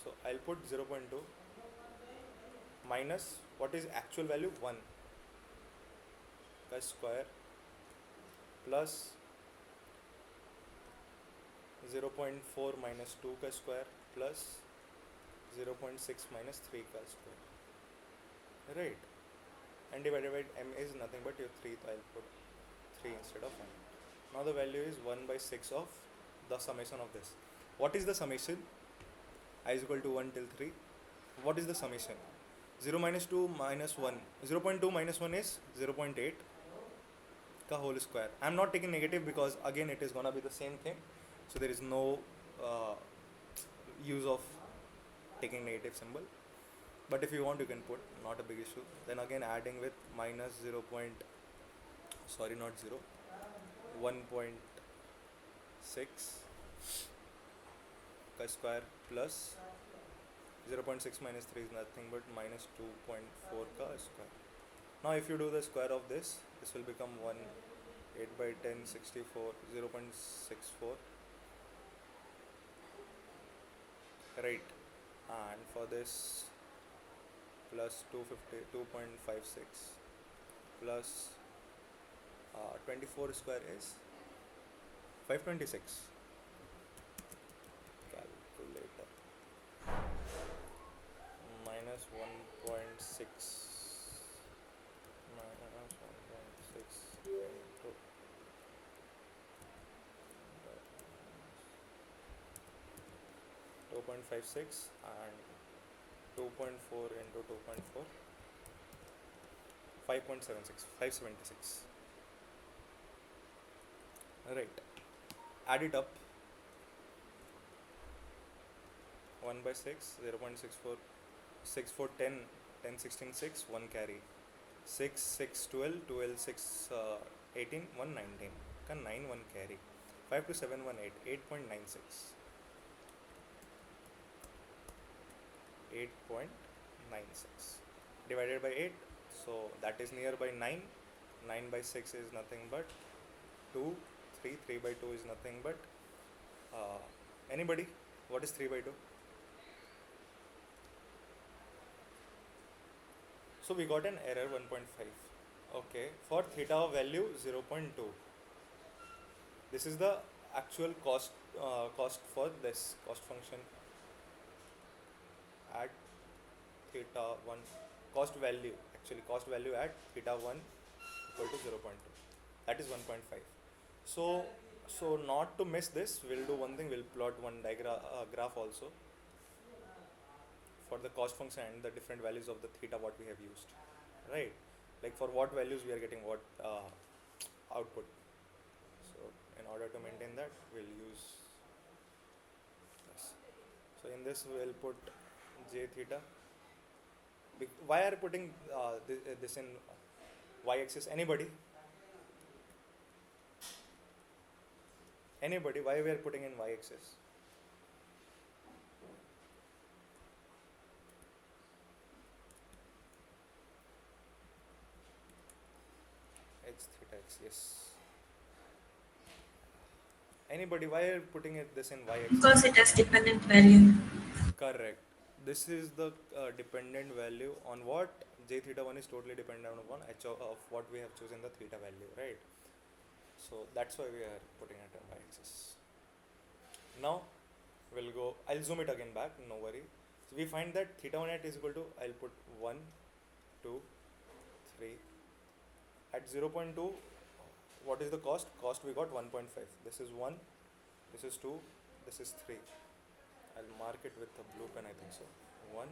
[SPEAKER 1] So I'll put 0.2 minus what is actual value 1 ka square plus 0.4 minus 2 ka square plus 0.6 minus 3 ka square. Right, and divided by m is nothing but your 3, so I'll put 3 instead of 1. Now the value is 1 by 6 of the summation of this. What is the summation? I is equal to 1 till 3. What is the summation? 0 minus 2 minus 1. 0.2 minus 1 is 0.8 ka whole square. I am not taking negative because again it is gonna be the same thing. So there is no use of taking negative symbol. But if you want, you can put, not a big issue. Then again adding with minus 0. Sorry, not 0. 1.6 ka square plus 0.6 minus 3 is nothing but minus 2.4 ka square. Now if you do the square of this will become 1, 8 by 10, 64, 0.64, right? And for this plus 250, 2.56 plus 24 square is 526. Calculator. Minus 1.6 minus 1.6 into 2.56 and 2.4 into 2.4, 5.76, 576. Right, add it up. 1 by 6, 0.64, 6 4 10, 10 16 6, 1 carry, 6 6 12, 12 6 18, 1 19, 9 1 carry, 5 to 7 1 8, 8.96, 8.96 divided by 8, so that is near by 9. 9 by 6 is nothing but 2. 3 by 2 is nothing but anybody, what is 3 by 2? So we got an error 1.5. Okay, for theta value 0.2. This is the actual cost for this cost function at theta 1, cost value at theta 1 equal to 0.2, that is 1.5. So not to miss this, we'll do one thing, we'll plot one graph also for the cost function and the different values of the theta what we have used, right? Like for what values we are getting what output. So in order to maintain that, we'll use this. So in this we'll put j theta. Why are you putting this in y-axis? Anybody, why we are putting in y-axis? H theta x, yes. Anybody, why are you putting this in y-axis?
[SPEAKER 3] Because it has dependent value.
[SPEAKER 1] Correct. This is the dependent value on what? J theta 1 is totally dependent upon h of what we have chosen the theta value, right? So that's why we are putting it on y-axis. Now we'll go, I'll zoom it again back, no worry. So we find that theta 1 at is equal to, I'll put 1, 2, 3. At 0.2, what is the cost? Cost we got 1.5. This is 1, this is 2, this is 3. I'll mark it with a blue pen, I think so. 1,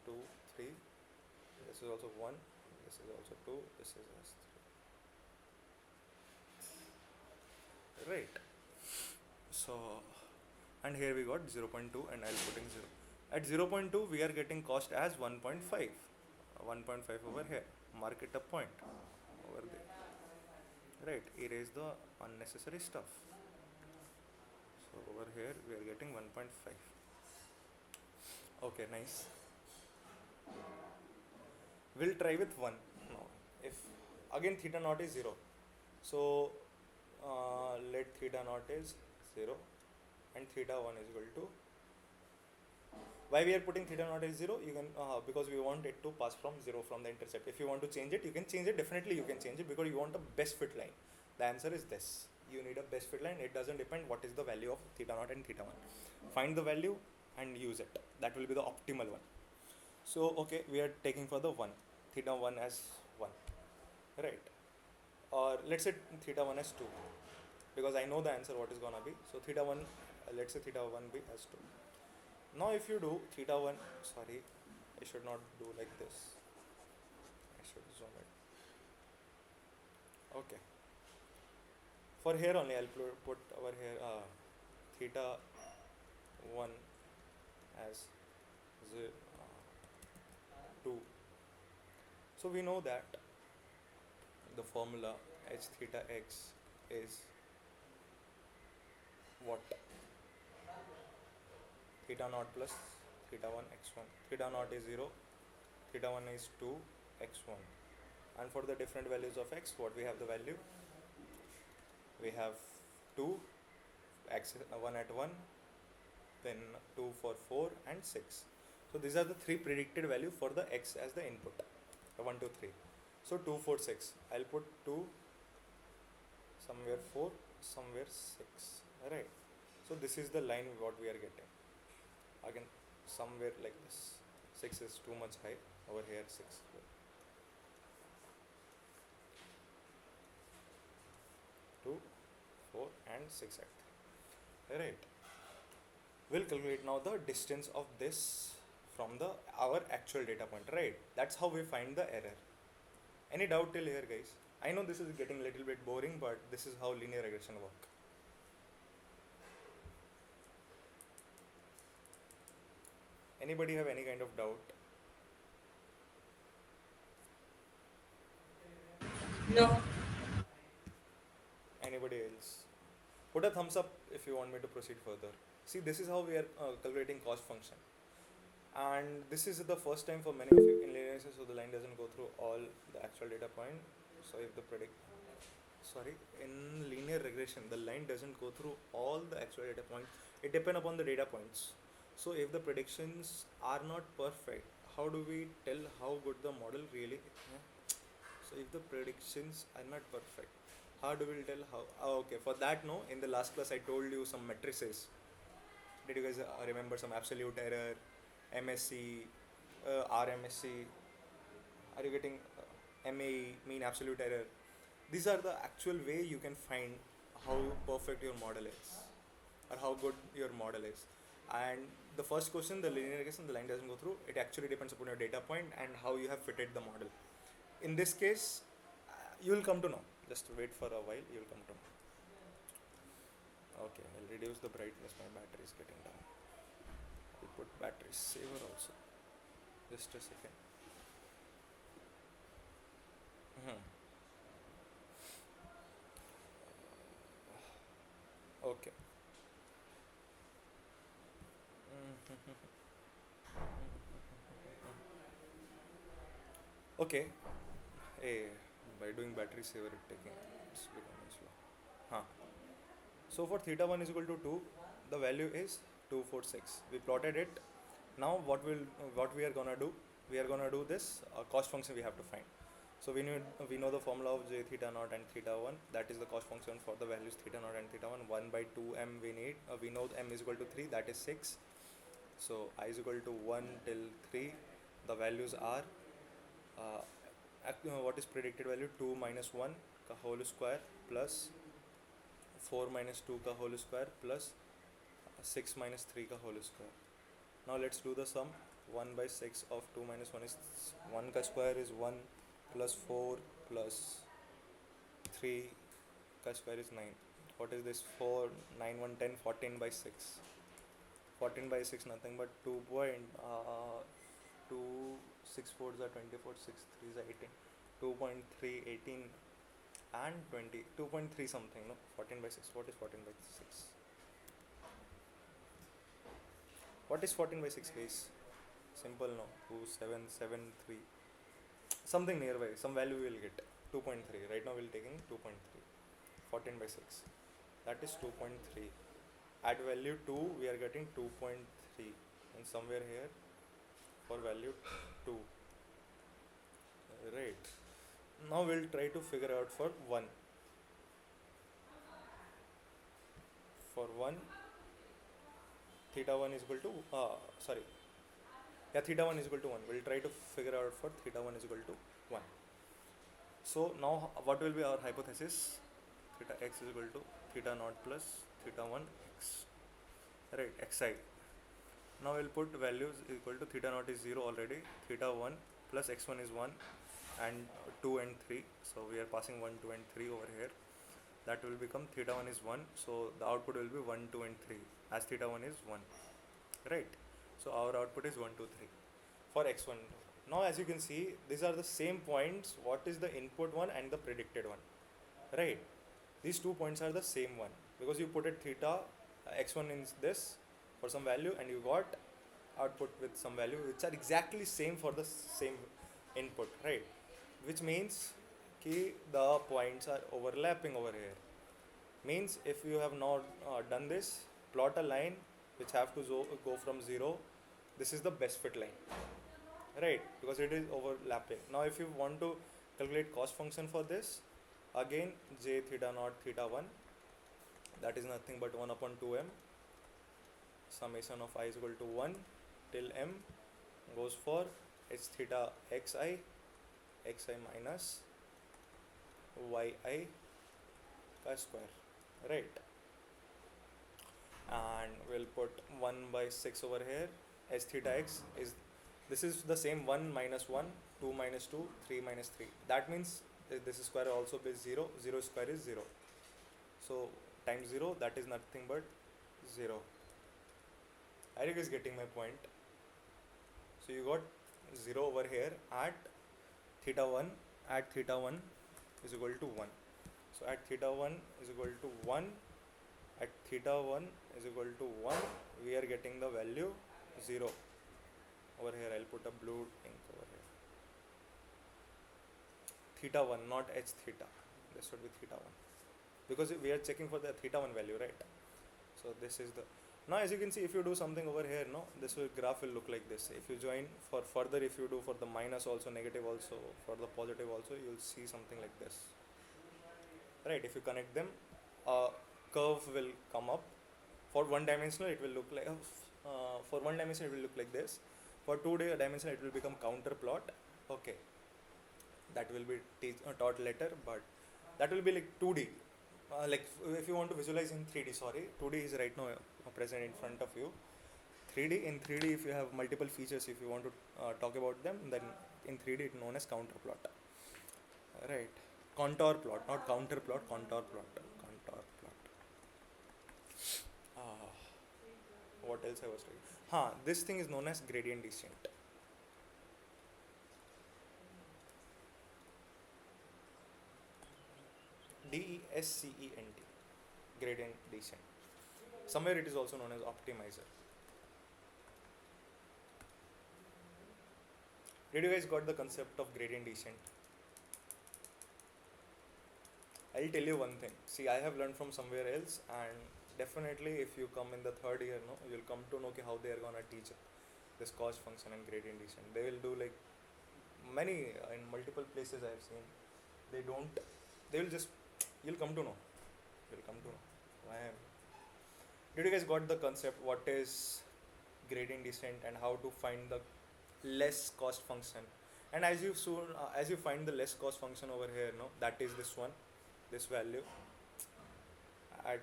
[SPEAKER 1] 2, 3. This is also 1, this is also 2, this is also 3. Right. So, and here we got 0.2 and I'll put in 0. At 0.2 we are getting cost as 1.5. 1.5 over here. Mark it a point over there. Right. Erase the unnecessary stuff. So over here we are getting 1.5. Okay, nice. We'll try with 1 now. If again theta naught is 0, so let theta naught is 0 and theta 1 is equal to, why we are putting theta naught as 0? You can because we want it to pass from 0 from the intercept. If you want to change it, you can change it. Definitely you can change it because you want a best fit line. The answer is this. You need a best fit line. It doesn't depend what is the value of theta naught and theta 1. Find the value and use it. That will be the optimal one. So okay, we are taking for the 1. Theta 1 as 1. Right. or let's say theta 1 as 2, because I know the answer what is gonna be. So theta 1, let's say theta 1 be as 2. Now if you do theta 1, sorry, I should not do like this, I should zoom it. Okay, for here only I'll put over here theta 1 as 2. So we know that the formula h theta x is what? Theta naught plus theta 1 x1. Theta naught is 0, theta 1 is 2 x1. And for the different values of x, what we have the value? We have 2, x 1 at 1, then 2 for 4 and 6. So these are the three predicted value for the x as the input, 1 2 3. So 2 4 6, I'll put 2, somewhere 4, somewhere 6, right? So this is the line what we are getting. Again, somewhere like this. 6 is too much high, over here 6. 2 4 and 6 at 3, right? We'll calculate now the distance of this from the our actual data point, right? That's how we find the error. Any doubt till here, guys? I know this is getting a little bit boring, but this is how linear regression work. Anybody have any kind of doubt?
[SPEAKER 3] No.
[SPEAKER 1] Anybody else? Put a thumbs up if you want me to proceed further. See, this is how we are calculating cost function, and this is the first time for many of you in linear regression, so the line doesn't go through all the actual data point. So if the in linear regression the line doesn't go through all the actual data points, it depends upon the data points. So if the predictions are not perfect, how do we tell how good the model really is? So if the predictions are not perfect, how do we tell how? Okay, for that, no, in the last class I told you some matrices. Did you guys remember some absolute error, MSC, RMSC? Are you getting MAE, mean absolute error? These are the actual way you can find how perfect your model is or how good your model is. And the first question, the linear regression, the line doesn't go through. It actually depends upon your data point and how you have fitted the model. In this case, you will come to know. Just wait for a while, you will come to know. Okay, I'll reduce the brightness. My battery is getting down. I'll put battery saver also. Just a second. Okay. Okay. Hey, by doing battery saver, it's becoming slow. Huh. So for theta 1 is equal to 2, the value is 246. We plotted it. Now what we are gonna do? We are gonna do this cost function we have to find. So we know the formula of j theta naught and theta 1. That is the cost function for the values theta naught and theta 1. 1 by 2m we need. We know m is equal to 3. That is 6. So I is equal to 1 till 3. The values are what is predicted value? 2 minus 1 ka whole square plus 4 minus 2 ka whole square plus 6 minus 3 ka whole square. Now let's do the sum. 1 by 6 of 2 minus 1 is 1 ka square is 1 plus 4 plus 3 ka square is 9. What is this? 4, 9, 1, 10, 14 by 6. 14 by 6 nothing but 2 6 4s are 24, 6 3s are 18. 2.3, 18 and 20. 2.3 something, no? 14 by 6. What is 14 by 6? What is 14 by 6, guys? Simple, no? 2, 7, 7, 3. Something nearby. Some value we will get. 2.3. Right now we will taking 2.3. 14 by 6. That is 2.3. At value 2, we are getting 2.3. And somewhere here, for value 2. Right. Now we'll try to figure out for 1. For 1, theta 1 is equal to, theta 1 is equal to 1. We'll try to figure out for theta 1 is equal to 1. So now what will be our hypothesis? Theta x is equal to theta naught plus theta 1 x, right, xi. Now we'll put values equal to theta naught is 0 already, theta 1 plus x1 is 1 and 2 and 3. So we are passing 1, 2 and 3 over here. That will become theta 1 is 1. So the output will be 1, 2 and 3 as theta 1 is 1. Right. So our output is 1, 2, 3 for x1. Now as you can see, these are the same points. What is the input one and the predicted one? Right. These 2 points are the same one because you put it theta x1 in this for some value and you got output with some value which are exactly same for the same input, right? Which means ki the points are overlapping over here. Means if you have not done this, plot a line which have to go from 0. This is the best fit line, right? Because it is overlapping. Now if you want to calculate cost function for this, again j theta naught theta 1, that is nothing but 1 upon 2m summation of I is equal to 1 till m goes for h theta xi minus yi ka square, right? And we'll put 1 by 6 over here. H theta x is, this is the same 1 minus 1, 2 minus 2, 3 minus 3. That means this square also is 0, 0 square is 0. So times 0, that is nothing but 0. Are you guys getting my point? So you got 0 over here at theta 1, is equal to 1. So at theta 1 is equal to 1, at theta 1 is equal to 1, we are getting the value 0. Over here I'll put a blue ink over here. Theta 1, not h theta. This should be theta 1. Because we are checking for the theta 1 value, right? So this is the, now as you can see, if you do something over here, no, this graph will look like this. If you join for further, if you do for the minus also, negative also, for the positive also, you'll see something like this, right? If you connect them, a curve will come up. For one dimensional it will look like for one dimension it will look like this. For 2 dimensional it will become counter plot. Okay, that will be taught later, but that will be like 2D. Like if you want to visualize in 3D, sorry, 2D is right now present in front of you. 3D, in 3D if you have multiple features, if you want to talk about them, then in 3D it's known as counter plot, right? Contour plot, not counter plot, contour plot. What else I was doing? This thing is known as gradient descent. DESCENT, gradient descent. Somewhere it is also known as optimizer. Did you guys got the concept of gradient descent? I'll tell you one thing. See, I have learned from somewhere else, and definitely if you come in the third year, no, you'll come to know how they are gonna teach this cost function and gradient descent. They will do like many in multiple places I have seen. They don't. They will just. You'll come to know. Why am? Did you guys got the concept? What is gradient descent and how to find the less cost function? And as you find the less cost function over here, no, that is this one, this value. At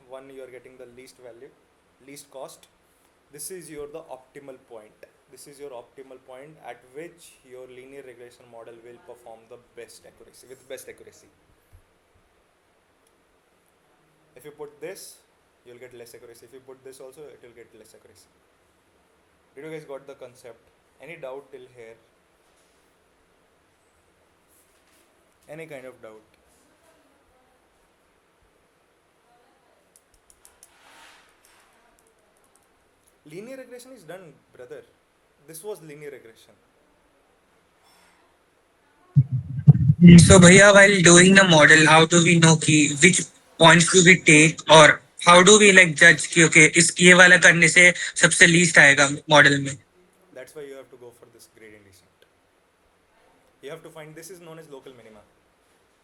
[SPEAKER 1] 1 you are getting the least value, least cost. This is the optimal point. This is your optimal point at which your linear regression model will perform the best accuracy, with best accuracy. If you put this, you'll get less accuracy. If you put this also, it will get less accuracy. Did you guys got the concept? Any doubt till here? Any kind of doubt? Linear regression is done, brother. This was linear regression.
[SPEAKER 2] So, bhaiya, while doing the model, how do we know ki which points do we take, or how do we like judge कि okay इस ये वाला करने से सबसे least आएगा model में?
[SPEAKER 1] That's why you have to go for this gradient descent. You have to find, this is known as local minima.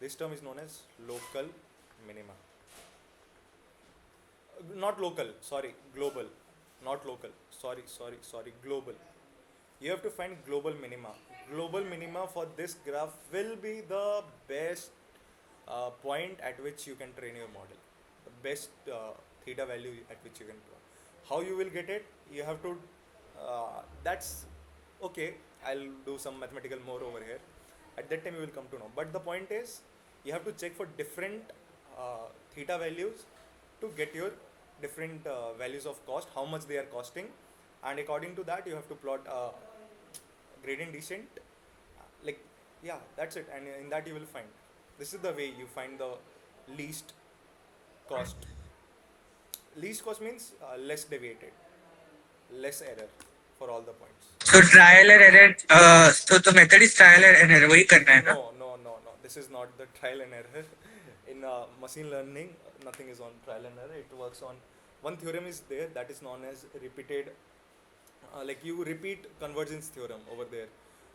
[SPEAKER 1] This term is known as local minima. Not local, sorry, global. Not local, sorry, global. You have to find global minima. Global minima for this graph will be the best point at which you can train your model, the best theta value at which you can draw. How you will get it? You have to. That's okay. I'll do some mathematical more over here. At that time, you will come to know. But the point is, you have to check for different theta values to get your different values of cost, how much they are costing, and according to that, you have to plot gradient descent. Like, yeah, that's it. And in that, you will find. This is the way you find the least cost. Least cost means less deviated, less error for all the points.
[SPEAKER 2] So trial and error. So the method is trial and error. वही करना है ना?
[SPEAKER 1] No. This is not the trial and error. In machine learning, nothing is on trial and error. It works on one theorem is there that is known as repeated. Like you repeat convergence theorem over there.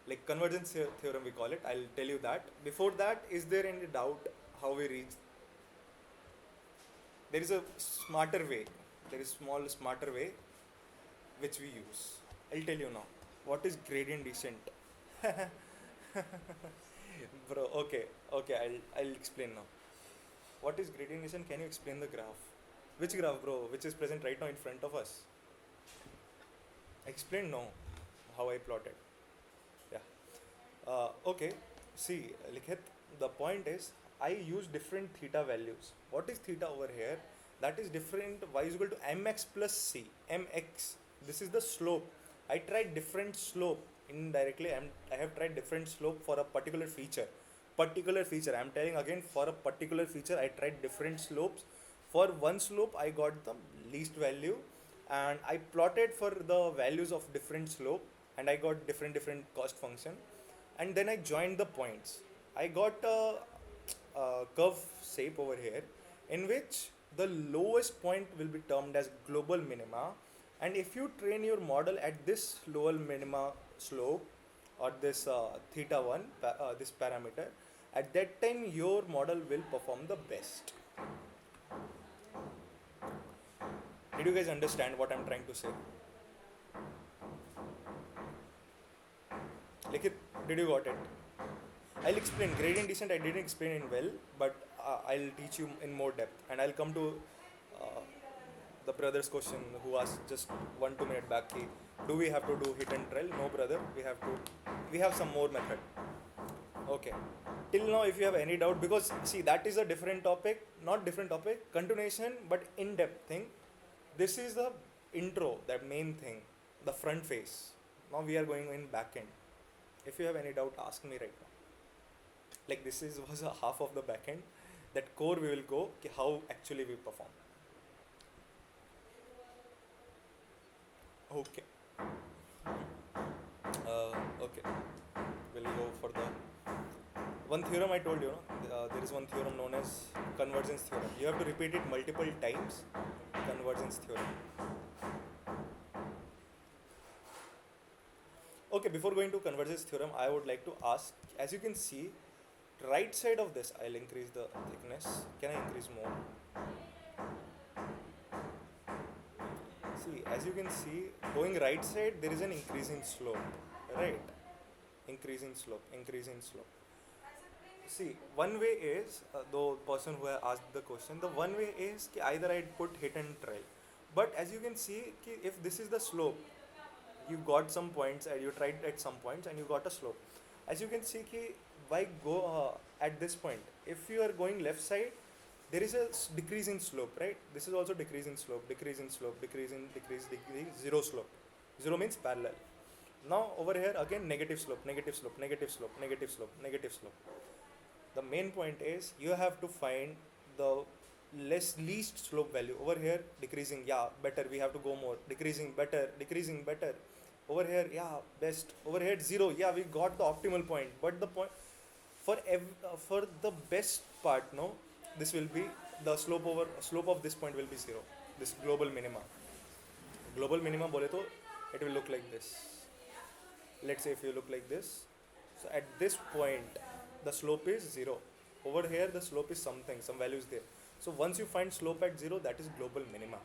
[SPEAKER 1] Like convergence theorem we call it. I'll tell you that. Before that, is there any doubt how we reach? There is a smarter way. There is small smarter way which we use. I'll tell you now. What is gradient descent? Bro, okay, I'll explain now. What is gradient descent? Can you explain the graph? Which graph, bro? Which is present right now in front of us? Explain now how I plotted. Yeah. Okay. See, Likhet, the point is I use different theta values. What is theta over here? That is different. Y is equal to mx plus c. Mx. This is the slope. I tried different slope indirectly. I have tried different slope for a particular feature. I'm telling again, for a particular feature, I tried different slopes. For one slope, I got the least value, and I plotted for the values of different slope, and I got different cost function, and then I joined the points. I got a curve shape over here, in which the lowest point will be termed as global minima, and if you train your model at this lower minima slope or this theta 1 this parameter, at that time your model will perform the best. Did you guys understand what I'm trying to say? Like it, did you got it? I'll explain gradient descent. I didn't explain it well, but I'll teach you in more depth, and I'll come to the brother's question who asked just 1-2 minute back. Do we have to do hit and trail? No, brother. We have some more method. Okay. Till now, if you have any doubt, because see, that is a different topic, not different topic, continuation, but in-depth thing. This is the intro, that main thing, the front face. Now we are going in back end. If you have any doubt, ask me right now. Like this was a half of the back end. That core we will go, how actually we perform. Okay. Okay. We'll go for the one theorem I told you. There is one theorem known as convergence theorem. You have to repeat it multiple times. Convergence theorem. Okay, before going to convergence theorem, I would like to ask, as you can see, right side of this, I'll increase the thickness. Can I increase more? See, as you can see, going right side, there is an increasing slope, right? Increasing slope. See, one way is, the person who asked the question, the one way is either I'd put hit and trail. But as you can see, if this is the slope, you got some points and you tried at some points and you got a slope. As you can see, why go at this point? If you are going left side, there is a decrease in slope, right? This is also decrease in slope, decrease, zero slope. Zero means parallel. Now over here again negative slope. The main point is you have to find the least slope value. Over here decreasing, yeah, better, we have to go more. Decreasing, better. Over here, yeah, best. Over here 0, yeah, we got the optimal point. But the point for the best part, no, this will be the slope of this point will be 0. This global minima bole to it will look like this. Let's say if you look like this, so at this point the slope is 0. Over here the slope is some value is there. So once you find slope at 0, that is global minima.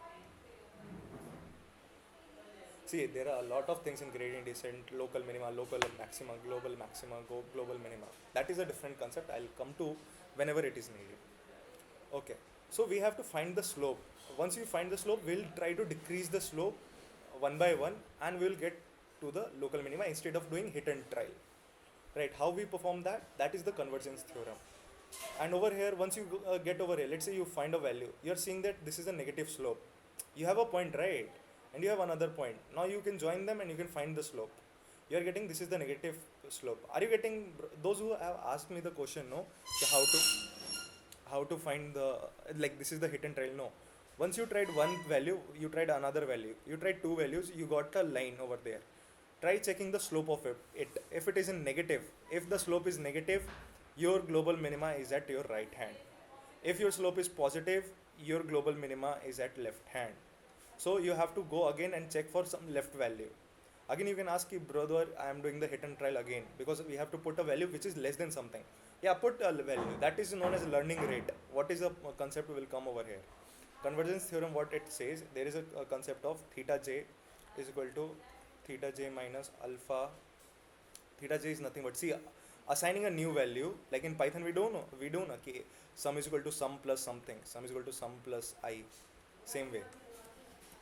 [SPEAKER 1] See, there are a lot of things in gradient descent: local minima, local maxima, global minima. That is a different concept. I'll come to whenever it is needed. Okay, so we have to find the slope. Once we find the slope, we'll try to decrease the slope one by one, and we'll get to the local minima instead of doing hit and trial. Right? How we perform that? That is the convergence theorem. And over here, once you get over here, let's say you find a value, you're seeing that this is a negative slope. You have a point, right? And you have another point. Now you can join them and you can find the slope. You are getting this is the negative slope. Are you getting? Those who have asked me the question, no, how to find the, like, this is the hit and trail, no. Once you tried one value, you tried another value, you tried two values, you got a line over there. Try checking the slope of it. If it is in negative, if the slope is negative, your global minima is at your right hand. If your slope is positive, your global minima is at left hand. So you have to go again and check for some left value. Again, you can ask, brother, I am doing the hit and trial again, because we have to put a value which is less than something. Yeah, put a value that is known as learning rate. What is the concept will come over here? Convergence theorem, what it says, there is a concept of theta j is equal to theta j minus alpha. Theta j is nothing but, see, assigning a new value, like in Python we do know okay, sum is equal to sum plus something, sum is equal to sum plus I, same way.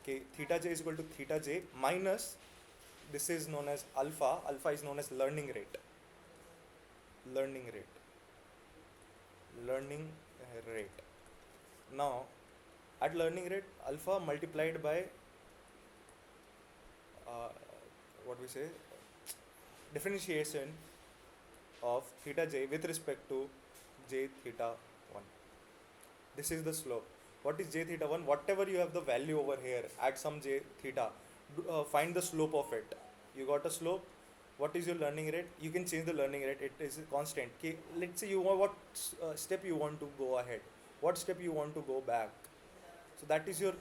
[SPEAKER 1] Okay, theta j is equal to theta j minus, this is known as alpha. Alpha is known as learning rate. Learning rate. Learning rate. Now, at learning rate, alpha multiplied by what we say, differentiation of theta j with respect to j theta 1. This is the slope. What is j theta 1? Whatever you have the value over here, add some j theta, find the slope of it. You got a slope. What is your learning rate? You can change the learning rate. It is constant. Okay, let's say you want what step you want to go ahead, what step you want to go back. So that is your,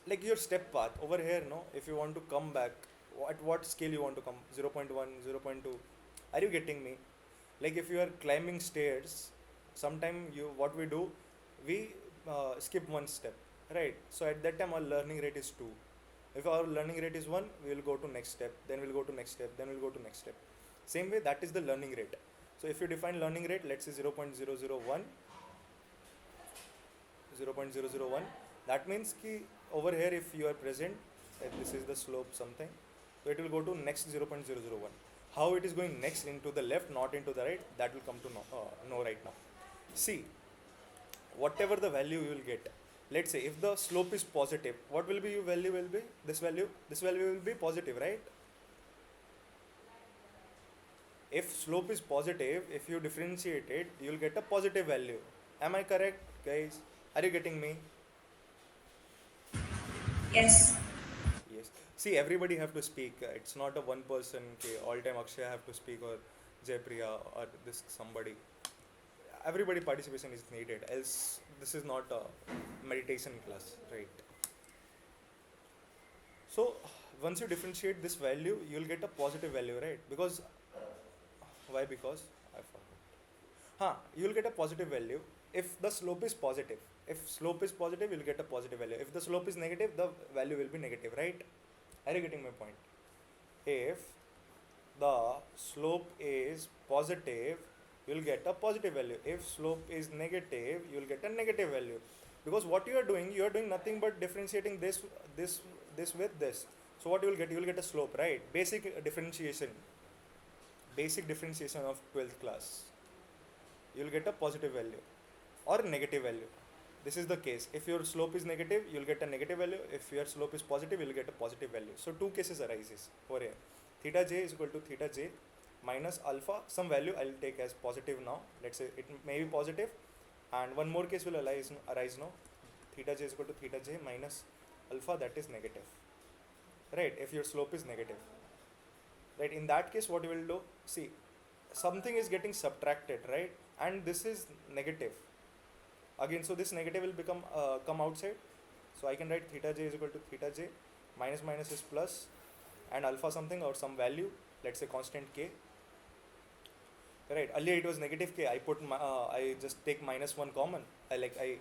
[SPEAKER 1] like, your step path over here. No, if you want to come back, at what scale you want to come? 0.1, 0.2. Are you getting me? Like, if you are climbing stairs, sometime you, what we do, we skip one step, right? So at that time our learning rate is 2. If our learning rate is 1, we will go to next step, then we'll go to next step, then we'll go to next step. Same way, that is the learning rate. So if you define learning rate, let's say 0.001, 0.001, that means ki over here, if you are present, this is the slope something, so it will go to next 0.001. How it is going next, into the left, not into the right, that will come to know right now. See, whatever the value you will get, let's say if the slope is positive, what will be your value will be? This value will be positive, right? If slope is positive, if you differentiate it, you will get a positive value. Am I correct, guys? Are you getting me?
[SPEAKER 3] Yes.
[SPEAKER 1] Yes. See, everybody have to speak. It's not a one person. Okay, all time Akshay have to speak, or Jaypriya, or this somebody. Everybody participation is needed. Else, this is not a meditation class, right? So, once you differentiate this value, you will get a positive value, right? Because why? Because I forgot. You will get a positive value if the slope is positive. If slope is positive, you will get a positive value. If the slope is negative, the value will be negative, right? Are you getting my point? If the slope is positive, you will get a positive value. If slope is negative, you will get a negative value. Because what you are doing nothing but differentiating this with this. So what you will get? You will get a slope, right? Basic differentiation of 12th class. You will get a positive value or a negative value. This is the case. If your slope is negative, you will get a negative value. If your slope is positive, you will get a positive value. So two cases arises over here. Theta j is equal to theta j minus alpha, some value I will take as positive now. Let's say it may be positive, and one more case will arise now. Theta j is equal to theta j minus alpha, that is negative. Right, if your slope is negative. Right, in that case, what you will do? See, something is getting subtracted, right? And this is negative. Again, so this negative will become come outside. So I can write theta j is equal to theta j minus is plus, and alpha something or some value, let's say constant k. Right, earlier it was negative k. I just take minus 1 common. I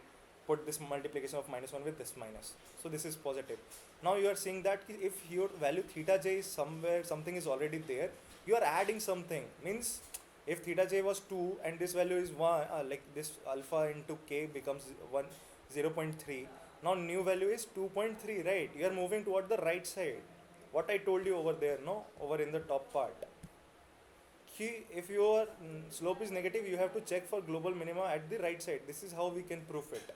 [SPEAKER 1] put this multiplication of minus 1 with this minus. So this is positive. Now you are seeing that if your value theta j is somewhere, something is already there, you are adding something. Means if theta j was 2 and this value is 1, like this alpha into k becomes 1, 0.3. Now new value is 2.3, right? You are moving toward the right side. What I told you over there, no? Over in the top part. If your slope is negative, you have to check for global minima at the right side. This is how we can prove it.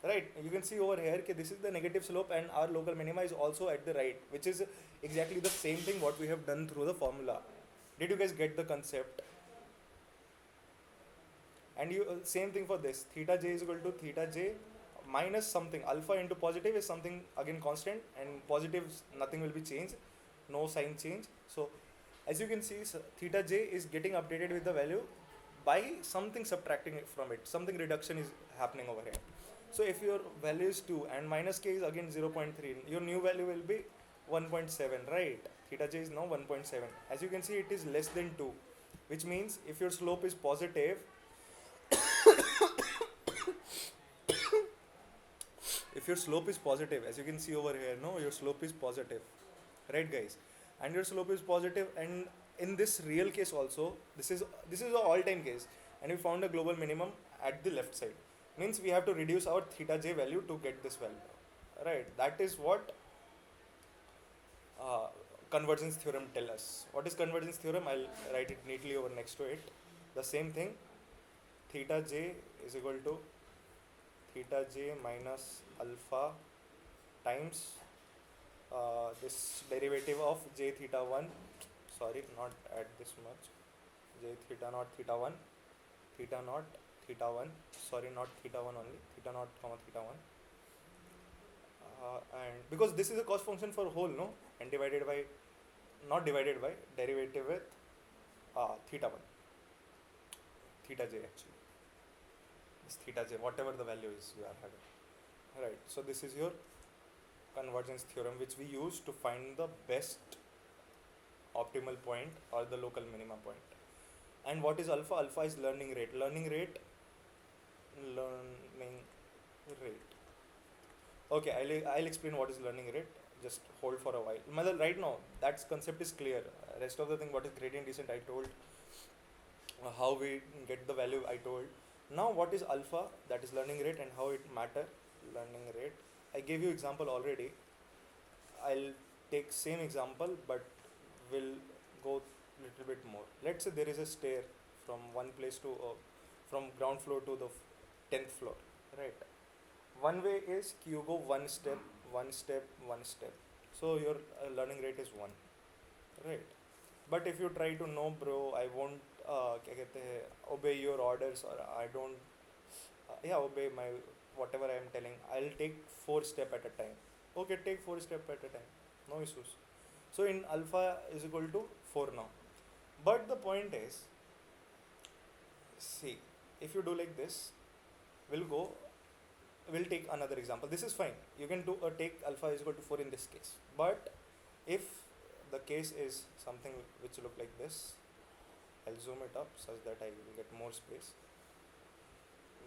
[SPEAKER 1] Right, you can see over here that this is the negative slope and our local minima is also at the right, which is exactly the same thing what we have done through the formula. Did you guys get the concept? And you same thing for this, theta j is equal to theta j minus something, alpha into positive is something again constant, and positive nothing will be changed, no sign change. So as you can see, theta j is getting updated with the value by something subtracting it from it, something reduction is happening over here. So if your value is 2 and minus k is again 0.3, your new value will be 1.7, right? Theta j is now 1.7. As you can see, it is less than 2, which means if your slope is positive, if your slope is positive, as you can see over here, no, your slope is positive, right guys? And your slope is positive, and in this real case also, this is the all-time case, and we found a global minimum at the left side. Means we have to reduce our theta j value to get this value, right? That is what convergence theorem tell us. What is convergence theorem? I'll write it neatly over next to it. The same thing, theta j is equal to theta j minus alpha times this derivative of j theta 1, sorry, not at this much, j theta naught theta 1, theta naught theta 1, sorry, not theta 1 only, theta naught comma theta 1, and because this is a cost function for whole, no, and divided by, not divided by, derivative with theta 1, theta j actually, this theta j, whatever the value is you are having, right? So this is your convergence theorem, which we use to find the best optimal point or the local minima point. And what is alpha? Alpha is learning rate. Okay, I'll explain what is learning rate. Just hold for a while. Right now, that concept is clear. Rest of the thing, what is gradient descent, I told. How we get the value, I told. Now, what is alpha? That is learning rate, and how it matter. Learning rate. I gave you example already. I'll take same example, but will go little bit more. Let's say there is a stair from one place to from ground floor to the 10th floor, right? One way is you go one step, so your learning rate is 1, right? But if you try to know, bro, I won't क्या कहते हैं, obey your orders, or I don't obey my whatever I am telling, I'll take 4 steps at a time. Okay, take 4 steps at a time, no issues. So in alpha is equal to 4 now. But the point is, see, if you do like this, we'll take another example. This is fine. You can do take alpha is equal to 4 in this case. But if the case is something which look like this, I'll zoom it up such that I will get more space.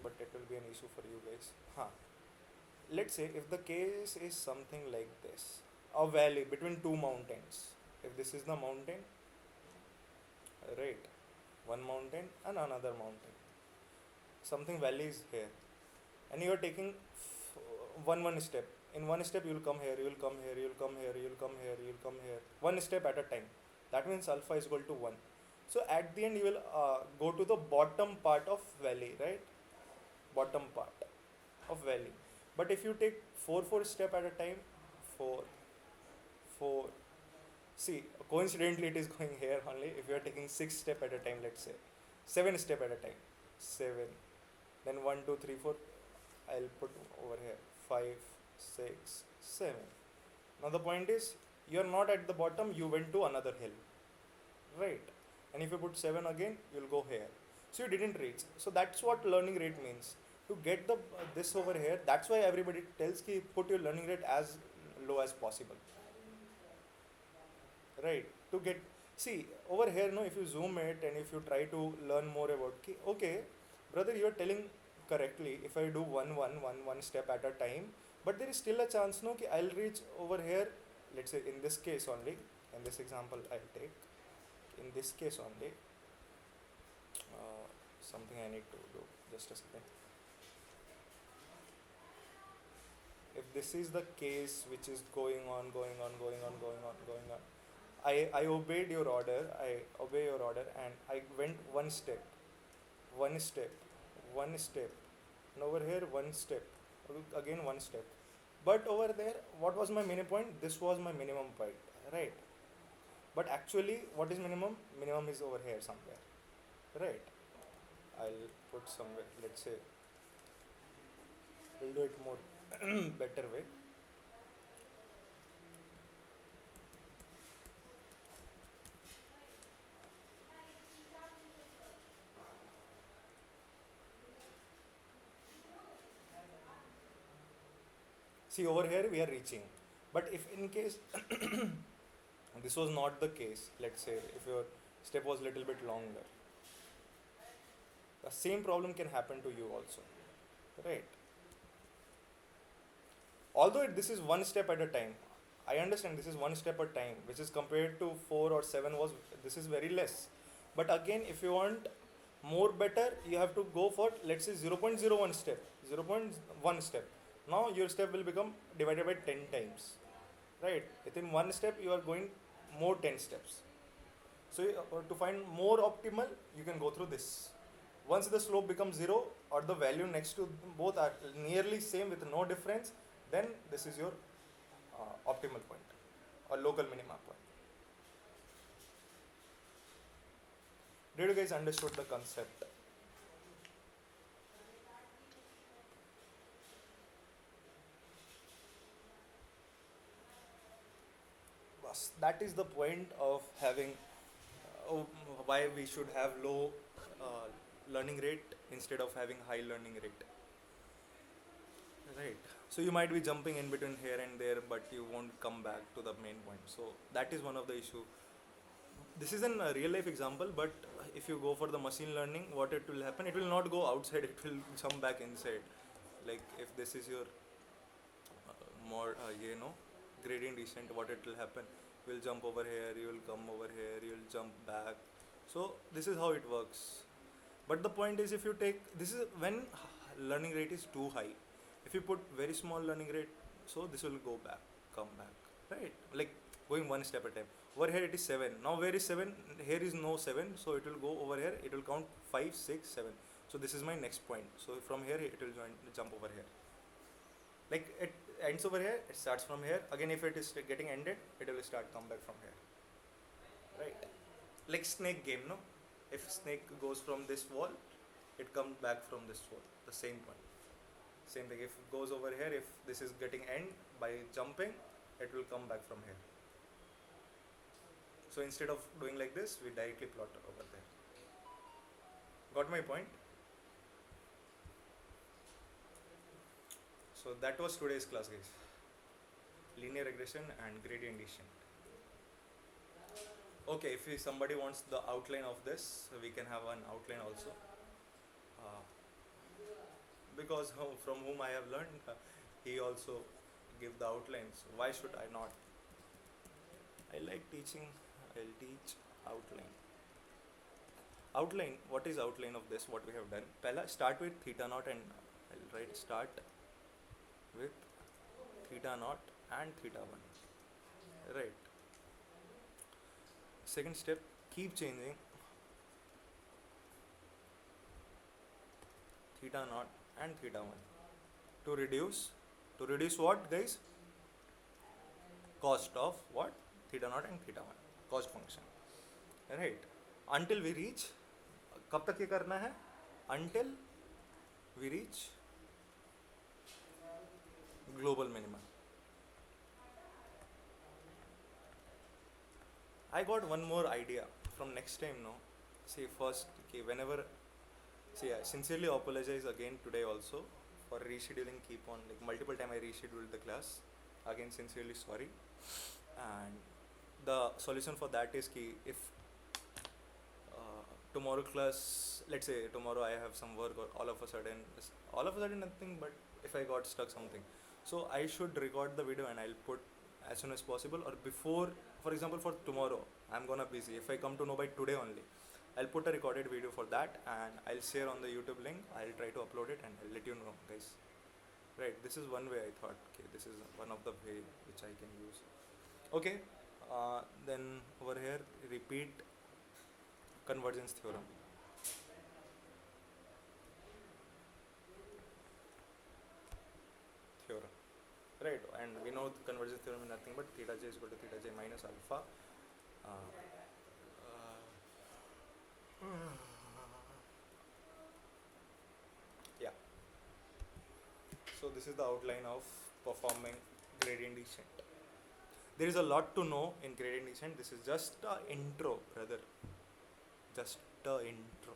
[SPEAKER 1] But it will be an issue for you guys. Let's say if the case is something like this, a valley between 2 mountains. If this is the mountain, right, one mountain and another mountain, something valley is here, and you are taking one step. In one step you will come here, you will come here, you will come here, you will come here, you will come here, one step at a time. That means alpha is equal to 1. So at the end you will go to the bottom part of valley, right? Bottom part of valley. But if you take 4 step at a time, 4, see, coincidentally it is going here only. If you are taking 6 step at a time, let's say 7 step at a time, 7, then 1 2 3 4, I'll put over here 5 6 7. Now the point is, you are not at the bottom, you went to another hill, right? And if you put 7 again, you'll go here, so you didn't reach. So that's what learning rate means. To get the this over here, that's why everybody tells ki put your learning rate as low as possible, right? To get, see over here, no, if you zoom it and if you try to learn more about ki, okay brother, you are telling correctly, if I do one step at a time, but there is still a chance no ki I'll reach over here. Let's say in this case only, in this example I'll take, in this case only, something I need to do. Just a second. If this is the case which is going on, I obeyed your order, I obey your order, and I went one step, one step, and over here one step, again one step. But over there, what was my minimum point? This was my minimum point, right? But actually, what is minimum? Minimum is over here somewhere, right? I'll put somewhere, let's say, we'll do it more better way. See, over here we are reaching, but if in case this was not the case, let's say if your step was little bit longer, the same problem can happen to you also, right? Although this is one step at a time, I understand this is one step at a time, which is compared to 4 or 7 was, this is very less. But again, if you want more better, you have to go for, let's say, 0.01 step, 0.1 step. Now your step will become divided by 10 times, right? Within one step you are going more 10 steps. So to find more optimal, you can go through this. Once the slope becomes 0 or the value next to both are nearly same with no difference, then this is your optimal point or local minima point. Did you guys understood the concept? That is the point of having why we should have low uh, learning rate instead of having high learning rate, right? So you might be jumping in between here and there, but you won't come back to the main point. So that is one of the issue. This is a real life example, but if you go for the machine learning, what it will happen, it will not go outside, it will jump back inside. Like if this is your more gradient descent, what it will happen, you will jump over here, you will come over here, you will jump back. So this is how it works. But the point is, if you take, this is when learning rate is too high. If you put very small learning rate, so this will go back, come back, right? Like going one step at a time. Over here it is 7. Now where is 7? Here is no 7, so it will go over here, it will count 5, 6, 7. So this is my next point. So from here it will jump over here. Like it ends over here, it starts from here. Again, if it is getting ended, it will start come back from here. Right? Like snake game, no? If snake goes from this wall, it comes back from this wall. The same point. Same thing. If it goes over here, if this is getting end by jumping, it will come back from here. So instead of doing like this, we directly plot over there. Got my point? So that was today's class, guys. Linear regression and gradient descent. Okay, if somebody wants the outline of this, we can have an outline also. Because from whom I have learned, he also give the outlines. Why should I not? I like teaching. I'll teach outline. Outline. What is outline of this? What we have done? Pehla start with theta naught, and I'll write start with theta naught and theta 1. Right. Second step, keep changing theta naught and theta 1 to reduce what, guys? Cost of what? Theta naught and theta 1, cost function, right? Until we reach, कब तक ये करना है? Until we reach global minimum. I got one more idea from next time. No, see first, okay, whenever, see, I sincerely apologize again today also for rescheduling. Keep on like multiple time I rescheduled the class. Again, sincerely sorry. And the solution for that is ki if tomorrow class, let's say tomorrow I have some work, or all of a sudden nothing, but if I got stuck something, so I should record the video and I'll put as soon as possible, or before. For example, for tomorrow I'm gonna busy, if I come to know by today only, I'll put a recorded video for that and I'll share on the YouTube link. I'll try to upload it and I'll let you know, guys. Right, this is one way I thought. Okay, this is one of the way which I can use. Okay, then over here, repeat convergence theorem. Theorem. Right, and we know the convergence theorem is nothing but theta j is equal to theta j minus alpha. Uh, yeah. So this is the outline of performing gradient descent. There is a lot to know in gradient descent. This is just the intro, brother. Just the intro.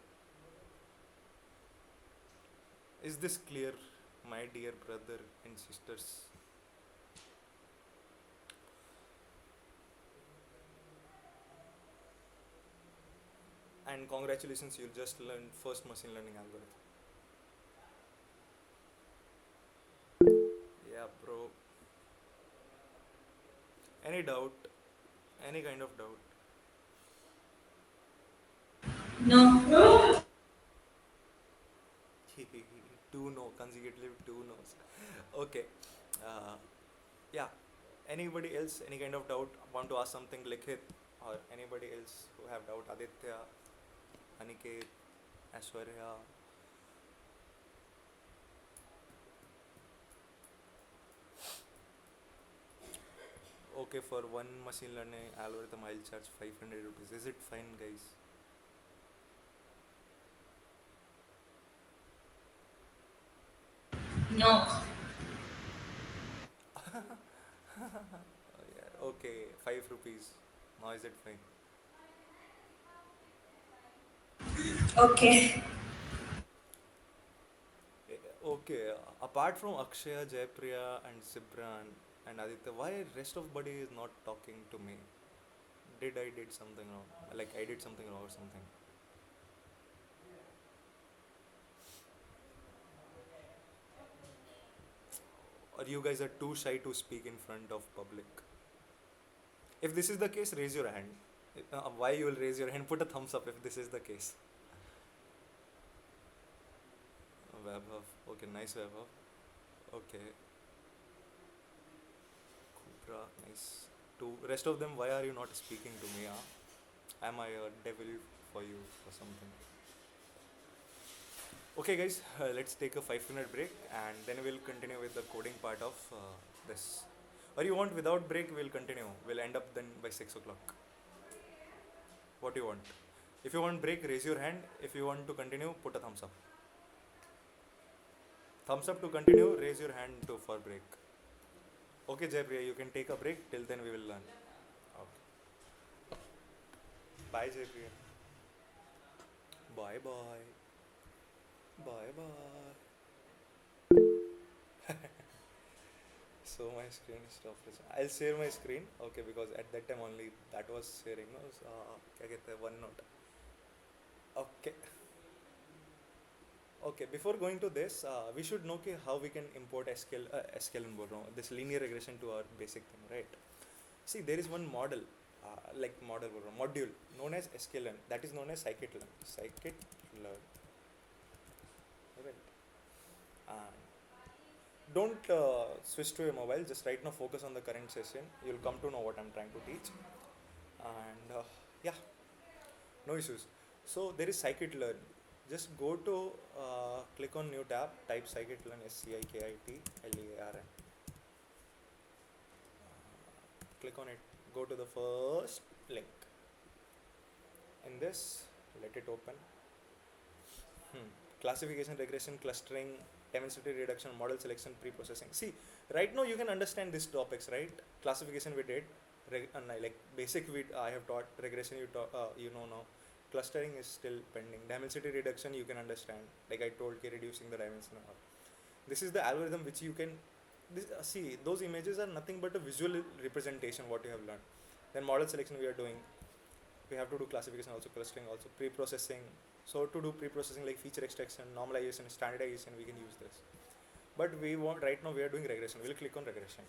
[SPEAKER 1] Is this clear, my dear brother and sisters? And congratulations, you'll just learn first machine learning algorithm. Yeah, bro. Any doubt? Any kind of doubt?
[SPEAKER 3] No.
[SPEAKER 1] Two no, consecutively two no's. Okay. Yeah. Anybody else? Any kind of doubt? Want to ask something? Likhit, or anybody else who have doubt? Aditya, Aniket, Ashwarya. Okay, for one machine learning algorithm, I'll charge 500 rupees. Is it fine, guys?
[SPEAKER 3] No.
[SPEAKER 1] Yeah, okay, 5 rupees. Now is it fine?
[SPEAKER 3] Okay.
[SPEAKER 1] Okay, apart from Akshaya, Jaypriya and Sibran and Aditya, why rest of body is not talking to me? Did something wrong? Like I did something wrong or something? Or you guys are too shy to speak in front of public? If this is the case, raise your hand. Why you will raise your hand? Put a thumbs up if this is the case. Vaibhav. Okay, nice Vaibhav. Okay. Kubra, nice. To rest of them, why are you not speaking to me? Am I a devil for you or something? Okay, guys, let's take a 5-minute break and then we'll continue with the coding part of this. Or you want without break? We'll continue. We'll end up then by 6 o'clock. What do you want? If you want break, raise your hand. If you want to continue, put a thumbs up. Thumbs up to continue, raise your hand to for break. Okay, Jaypriya, you can take a break. Till then, we will learn. Okay. Bye, Jaypriya. Bye bye. Bye bye. So my screen is stopped. I'll share my screen. Okay, because at that time only that was sharing. No, so, क्या कहते हैं, OneNote. Okay. Okay, before going to this, we should know how we can import SQL this linear regression to our basic thing, right? See, there is one model, module known as sklearn, that is known as scikit-learn. Scikit-learn, right? And don't switch to your mobile. Just right now focus on the current session. You'll come to know what I'm trying to teach. And yeah, no issues. So there is scikit-learn. Just go to click on new tab, type scikit-learn, SCIKITLEARN. Click on it, go to the first link. In this, let it open. Classification, regression, clustering, density reduction, model selection, pre-processing. See, right now you can understand these topics, right? Classification we did, like basic I have taught. Regression you know now. Clustering is still pending. Density reduction you can understand, like I told, reducing the dimension. This is the algorithm which you can see. Those images are nothing but a visual representation what you have learned. Then model selection we are doing. we have to do classification also, clustering also, pre-processing. So to do pre-processing like feature extraction, normalization, standardization, we can use this. But we want, right now we are doing regression. We'll click on regression.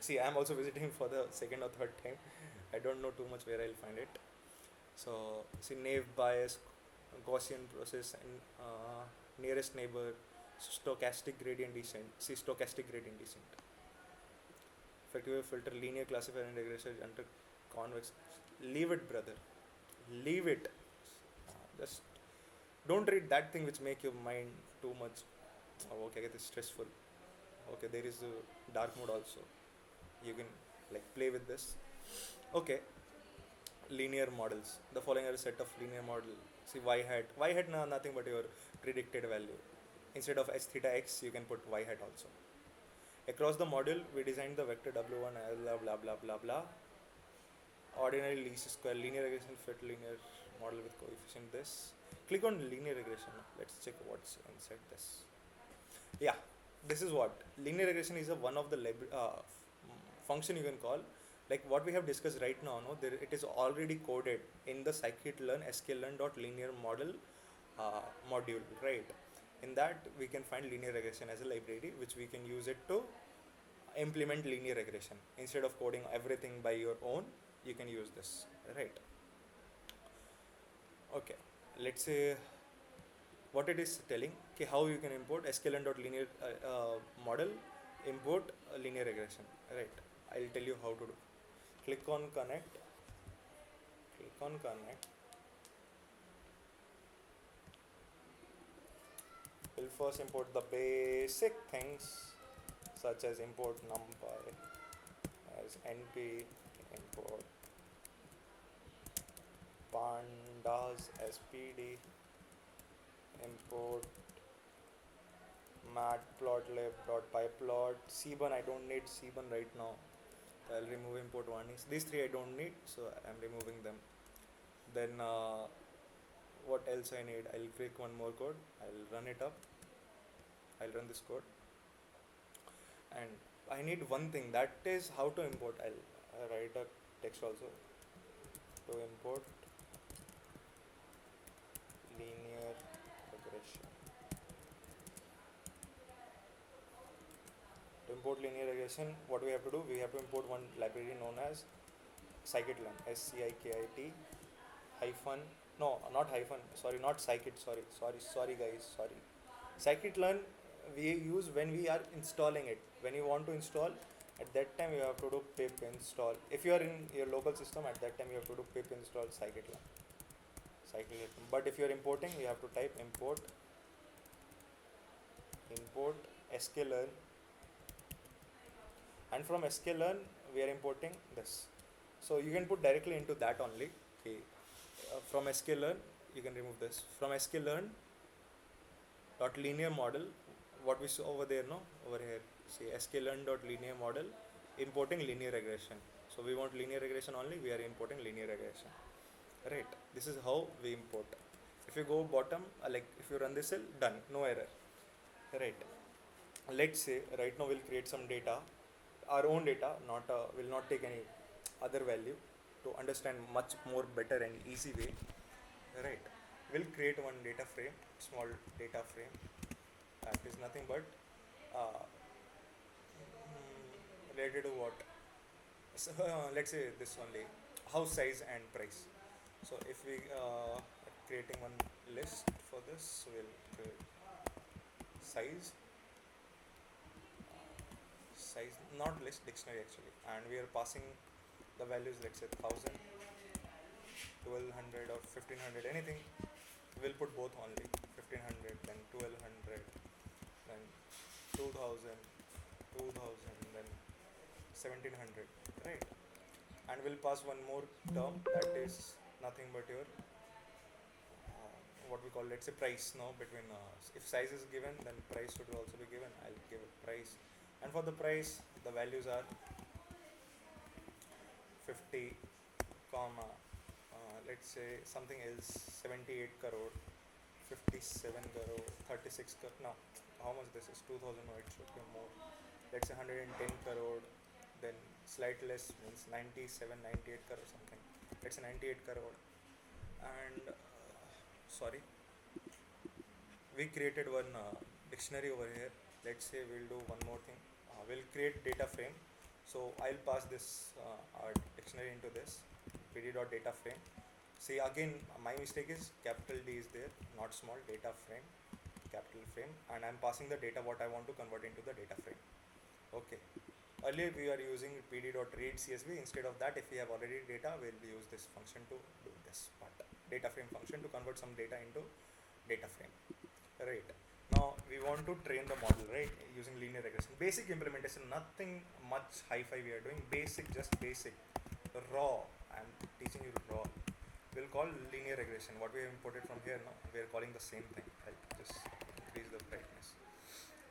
[SPEAKER 1] See, I'm also visiting for the second or third time. I don't know too much where I'll find it. So see, naive bias, Gaussian process, and nearest neighbor, stochastic gradient descent. See, stochastic gradient descent. Effective filter, linear classifier and regressor under convex. Leave it, brother. Leave it. Just don't read that thing which make your mind too much. Oh, okay, it is stressful. Okay, there is a dark mode also. You can like play with this. Okay, linear models. The following are a set of linear model. See y hat. Y hat nothing but your predicted value. Instead of s theta x, you can put y hat also. Across the model, we designed the vector w1 blah blah blah blah blah. Ordinary least square linear regression fit linear model with coefficient this. Click on linear regression. Let's check what's inside this. Yeah, this is what linear regression is. A one of the function you can call, like what we have discussed right now. No, there it is already coded in the scikit-learn sklearn.linear model module, right? In that we can find linear regression as a library which we can use it to implement linear regression. Instead of coding everything by your own, you can use this, right? Okay, let's say what it is telling, okay, how you can import sklearn.linear model, import linear regression, right? I'll tell you how to do. Click on connect, we'll first import the basic things such as import numpy as np, import pandas as pd, import matplotlib.pyplot, cbun. I don't need cbun right now. I'll remove import warnings. These three I don't need, so I'm removing them. Then what else I need? I'll click one more code. I'll run it up. I'll run this code. And I need one thing, that is how to import. I'll write a text also. To import linear regression. To import linear regression, what we have to do? We have to import one library known as scikit-learn. SCIKIT hyphen, no, not hyphen, sorry, not scikit, sorry guys, sorry. Scikit-learn we use when we are installing it. When you want to install, at that time you have to do pip install. If you are in your local system, at that time you have to do pip install scikit-learn. But if you are importing, you have to type import sklearn, and from sklearn we are importing this. So you can put directly into that only. Okay. From sklearn you can remove this. From sklearn dot linear model, what we saw over there, no, over here, see sklearn dot linear model, importing linear regression. So we want linear regression only, we are importing linear regression, right? This is how we import. If you go bottom, like if you run this cell, done, no error, right? Let's say right now we'll create some data, our own data, not will not take any other value, to understand much more better and easy way, right? We'll create one data frame, small data frame, that is nothing but related to what, so, let's say this only, house size and price. So if we creating one list for this, so we'll create size, not list, dictionary actually, and we are passing the values, let's say 1000, 1200 or 1500, anything. We'll put both only, 1500, then 1200, then 2000, then 1700, right? And we'll pass one more term, that is nothing but your what we call, let's say price, no, between if size is given, then price should also be given. I'll give a price, and for the price the values are 50 comma let's say something else, 78 crore, 57 crore, 36 crore. Now how much this is? 2000, no, it should be more, let's say 110 crore, then slight less means 97, 98 crore something. It's a 98 crore. And sorry, we created one dictionary over here. Let's say we'll do one more thing. We'll create data frame. So I'll pass this our dictionary into this pd.data frame. See again, my mistake is capital D is there, not small. Data frame, capital frame, and I'm passing the data what I want to convert into the data frame. Okay. Earlier we are using pd.read csv. Instead of that, if we have already data, we'll use this function to do this part. Data frame function to convert some data into data frame. Right. Now we want to train the model, right? Using linear regression. Basic implementation, nothing much hi-fi we are doing. Basic, just basic. Raw. I'm teaching you raw. We'll call linear regression. What we have imported from here, no? We are calling the same thing. I'll just increase the brightness.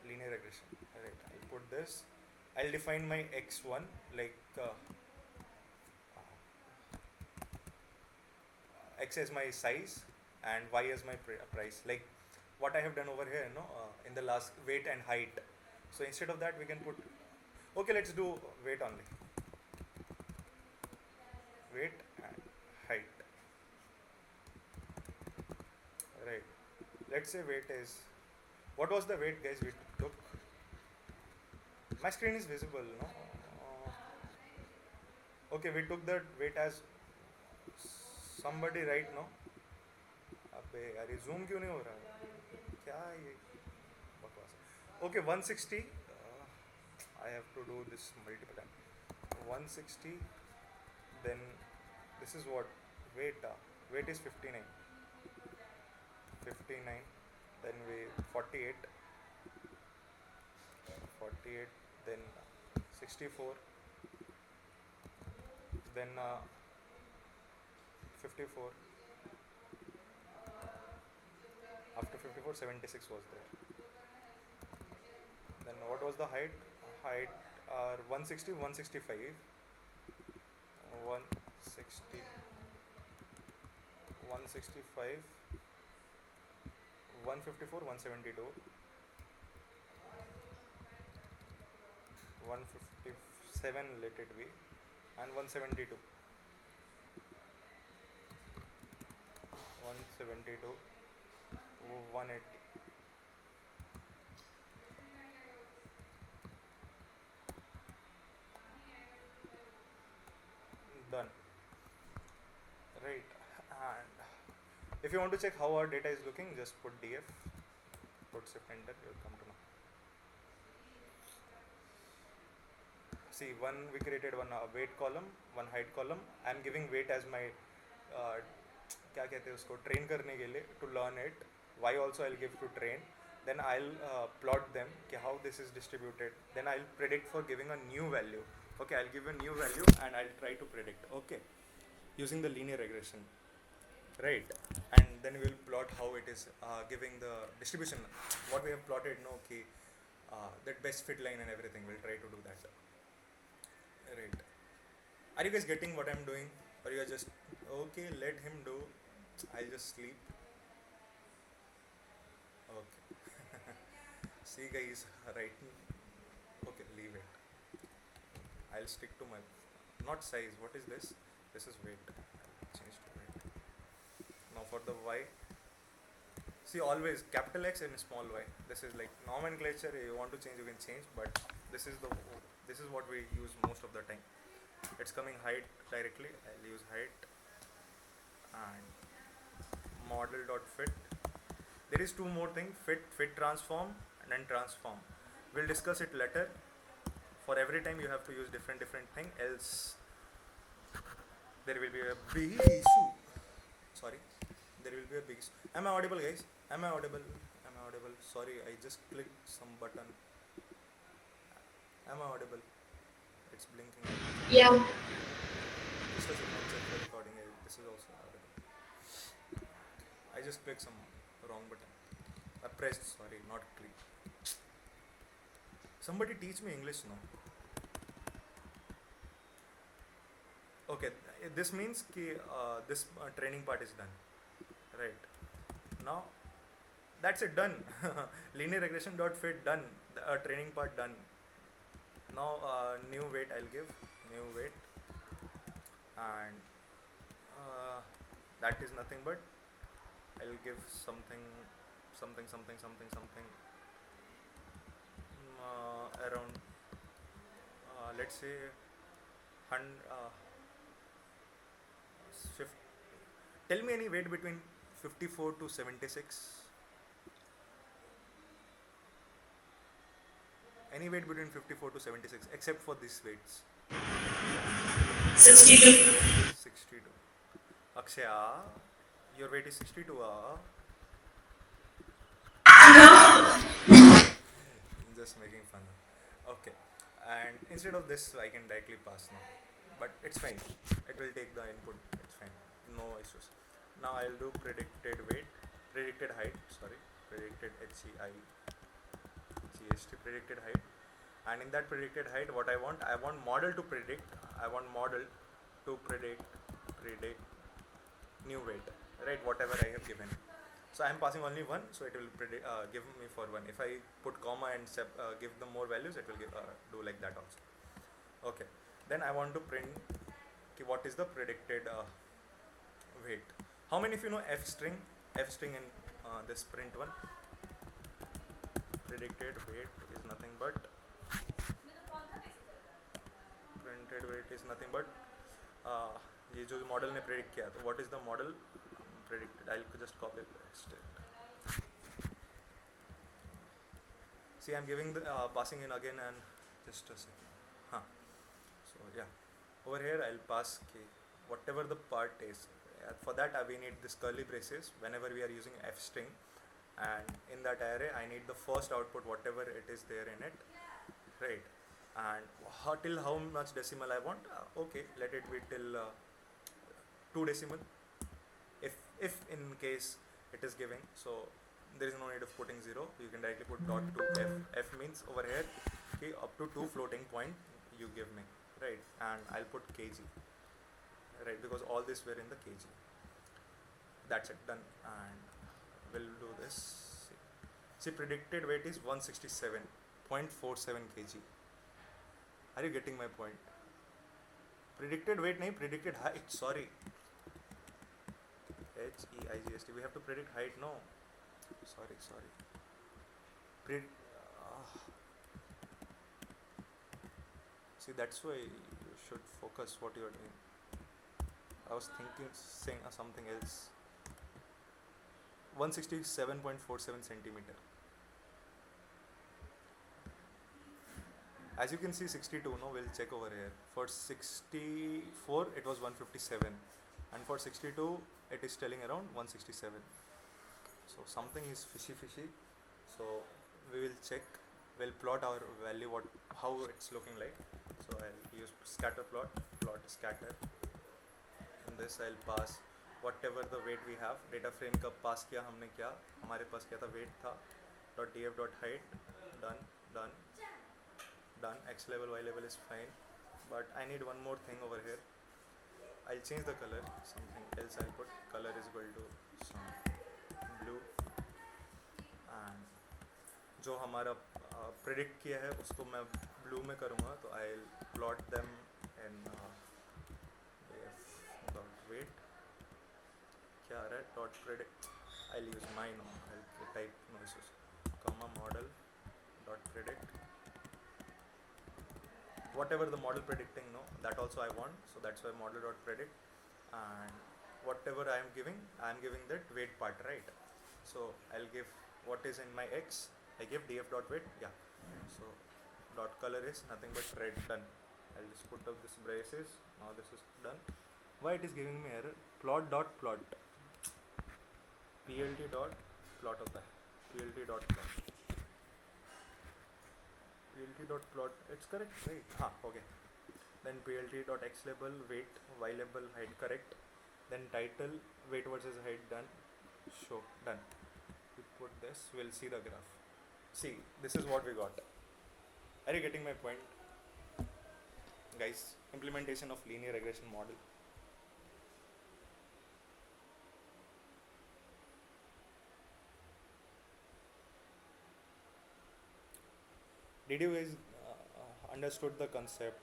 [SPEAKER 1] Linear regression. Right. I'll put this. I'll define my x1 like x as my size and y as my price. Like what I have done over here, no, in the last weight and height. So instead of that, we can put. Okay, let's do weight only. Weight and height. Right. Let's say weight is. What was the weight, guys? We took. My screen is visible, no? Okay, we took the weight as somebody right now. अबे यार ये zoom क्यों नहीं हो रहा है? क्या ये बकवास है? Okay, 160. I have to do this multiple times. 160. Then this is what weight. Weight is 59. 59. Then we 48. 48. Then 64. Then 54. After 54, 76 was there. Then what was the height? Height 160, 165. 160, 165, 154, 172, 157 let it be, and 172. 172, 180. Done. Right. And if you want to check how our data is looking, just put df, put shift enter, you'll come to know. See, we created one weight column, one height column. I'm giving weight as my क्या कहते हैं उसको train करने के लिए, to learn it. Y also I'll give to train. Then I'll plot them how this is distributed. Then I'll predict for giving a new value. Okay, I'll give a new value and I'll try to predict. Okay, using the linear regression, right? And then we'll plot how it is giving the distribution. What we have plotted, no, okay, that best fit line and everything. We'll try to do that. Right? Are you guys getting what I'm doing, or you are just okay? Let him do. I'll just sleep. Okay. See, guys, right? Okay, leave it. I'll stick to my not size. What is this? This is weight. Change to weight. Now for the y. See, always capital X and small y. This is like nomenclature. You want to change, you can change. But this is what we use most of the time. It's coming height directly. I'll use height and model.fit. There is two more things: fit transform, and then transform. We'll discuss it later. For every time you have to use different thing, else there will be a big issue. Sorry, there will be a big issue. Am I audible, guys? Am I audible? Sorry, I just clicked some button. Am I audible? It's blinking.
[SPEAKER 3] Yeah.
[SPEAKER 1] This does not check the recording. This is also audible. I just clicked some wrong button. I pressed, sorry, not clicked. Somebody teach me English now. Okay, this means this training part is done. Right. Now, that's it, done. Linear regression dot fit done. The training part done. Now, new weight I'll give. New weight. And that is nothing but, I'll give something around, let's say, 50. Tell me any weight between 54 to 76. Any weight between 54 to 76 except for these weights. 62. Akshaya, your weight is 62. Just making fun. Okay. And instead of this, I can directly pass now. But it's fine. It will take the input. It's fine. No issues. Now I'll do predicted weight, predicted height. Sorry, predicted HEIGST, predicted height. And in that predicted height, what I want model to predict. I want model to predict new weight, right? Whatever I have given. So I am passing only one, so it will give me for one. If I put comma and give them more values, it will give, do like that also. Okay. Then I want to print what is the predicted weight. How many of you know F string? F string in this print one. Predicted weight is nothing but, printed weight is nothing but, ये जो model ने predict किया तो what is the model predicted. I'll just copy paste it. See, I'm giving the passing in again, and just a second. So yeah, over here I'll pass whatever the part is. For that we need this curly braces whenever we are using F string, and in that array I need the first output, whatever it is there in it, right? And till how much decimal I want? Okay, let it be till 2 decimal. If in case it is giving, so there is no need of putting 0, you can directly put dot to f. F means over here, okay, up to 2 floating point you give me, right? And I'll put kg, right, because all this were in the kg. That's it, done. And we'll do this. See, predicted weight is 167.47 kg. Are you getting my point? Predicted weight nahi, predicted height, sorry. HEIGST, we have to predict height, no? Sorry. See, that's why you should focus what you are doing. I was saying something else. 167.47 centimeter. As you can see, 62, no? We'll check over here. For 64, it was 157. And for 62, it is telling around 167. So something is fishy. So we will check. We'll plot our value, how it's looking like. So I'll use scatter plot scatter. In this I'll pass whatever the weight we have. Data frame का pass किया हमने क्या? हमारे पास क्या था? Weight था. .df .height. Done. X level, Y level is fine. But I need one more thing over here. I'll change the color, something else I'll put. Color is equal to some blue, and जो हमारा predict किया है उसको मैं blue में करूँगा, तो I'll plot them in weight. क्या आ रहा है? .predict. I'll use mine. I'll type no issues. Comma model .predict. Whatever the model predicting, no, that also I want, so that's why model.predict. And whatever I am giving that weight part, right? So I'll give what is in my x, I give df.weight, yeah. So dot color is nothing but red, done. I'll just put up this braces, now this is done. Why it is giving me error? Plot.plot, plt.plot होता है, plt.plot, plt.plot, it's correct, right? Okay. Then plt.x label, weight, y label, height, correct. Then title, weight versus height, done. Show, done. We put this, we'll see the graph. See, this is what we got. Are you getting my point? Guys, implementation of linear regression model. Did you guys understood the concept?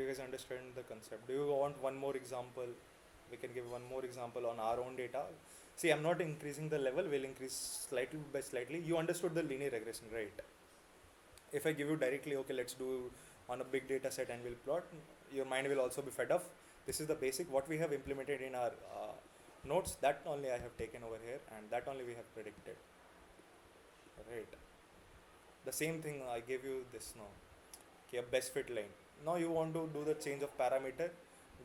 [SPEAKER 1] guys understand the concept? Do you want one more example? We can give one more example on our own data. See, I'm not increasing the level, we'll increase slightly by slightly. You understood the linear regression, right? If I give you directly, okay, let's do on a big data set and we'll plot, your mind will also be fed up. This is the basic, what we have implemented in our notes, that only I have taken over here, and that only we have predicted, right? The same thing I gave you this now, okay, a best fit line. Now you want to do the change of parameter,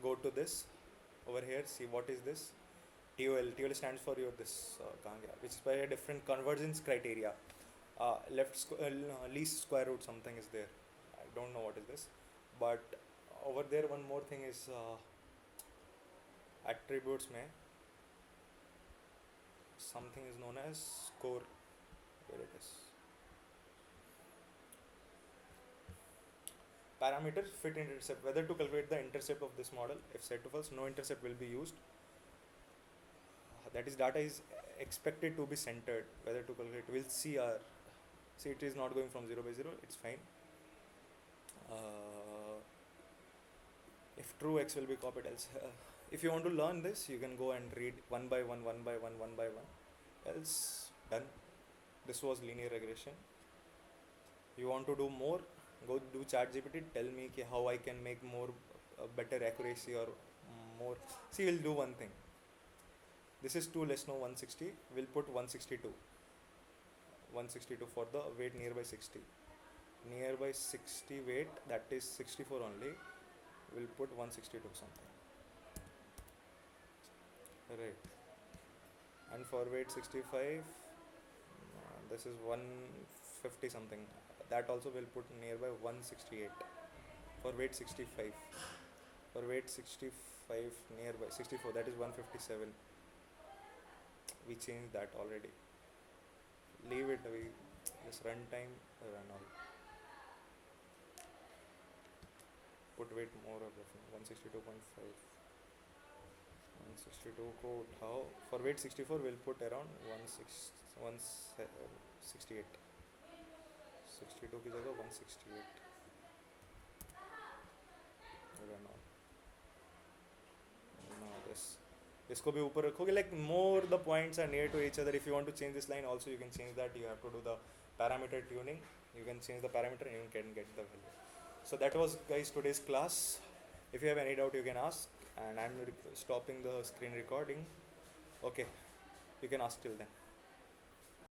[SPEAKER 1] go to this over here, see what is this. TOL stands for your this which is by a different convergence criteria. Least square root something is there. I don't know what is this, but over there one more thing is attributes mein something is known as score. Where it is? Parameter fit intercept. Whether to calculate the intercept of this model. If set to false, no intercept will be used. That is, data is expected to be centered. Whether to calculate, we'll see our. See, it is not going from 0 by 0. It's fine. If true, x will be copied. Else, if you want to learn this, you can go and read one by one, one by one, one by one. Else, done. This was linear regression. You want to do more? Go do ChatGPT. Tell me how I can make more better accuracy or more. See, we'll do one thing. This is 2 less no 160. We'll put 162. 162 for the weight nearby 60. Nearby 60 weight, that is 64 only. We'll put 162 something. Right. And for weight 65, this is 150 something. That also will put nearby 168. For weight 65. For weight 65 nearby 64, that is 157. We changed that already. Leave it, we just run time, run all. Put weight more of 162.5. 162 को उठाओ. For weight 64 we'll put around 168. 62 की जगह 168. Run all. No, इसको भी ऊपर रखोगे. Like more the points are near to each other. If you want to change this line also, you can change that. You have to do the parameter tuning. You can change the parameter and you can get the value. So that was, guys, today's class. If you have any doubt, you can ask, and I'm stopping the screen recording. Okay, you can ask till then.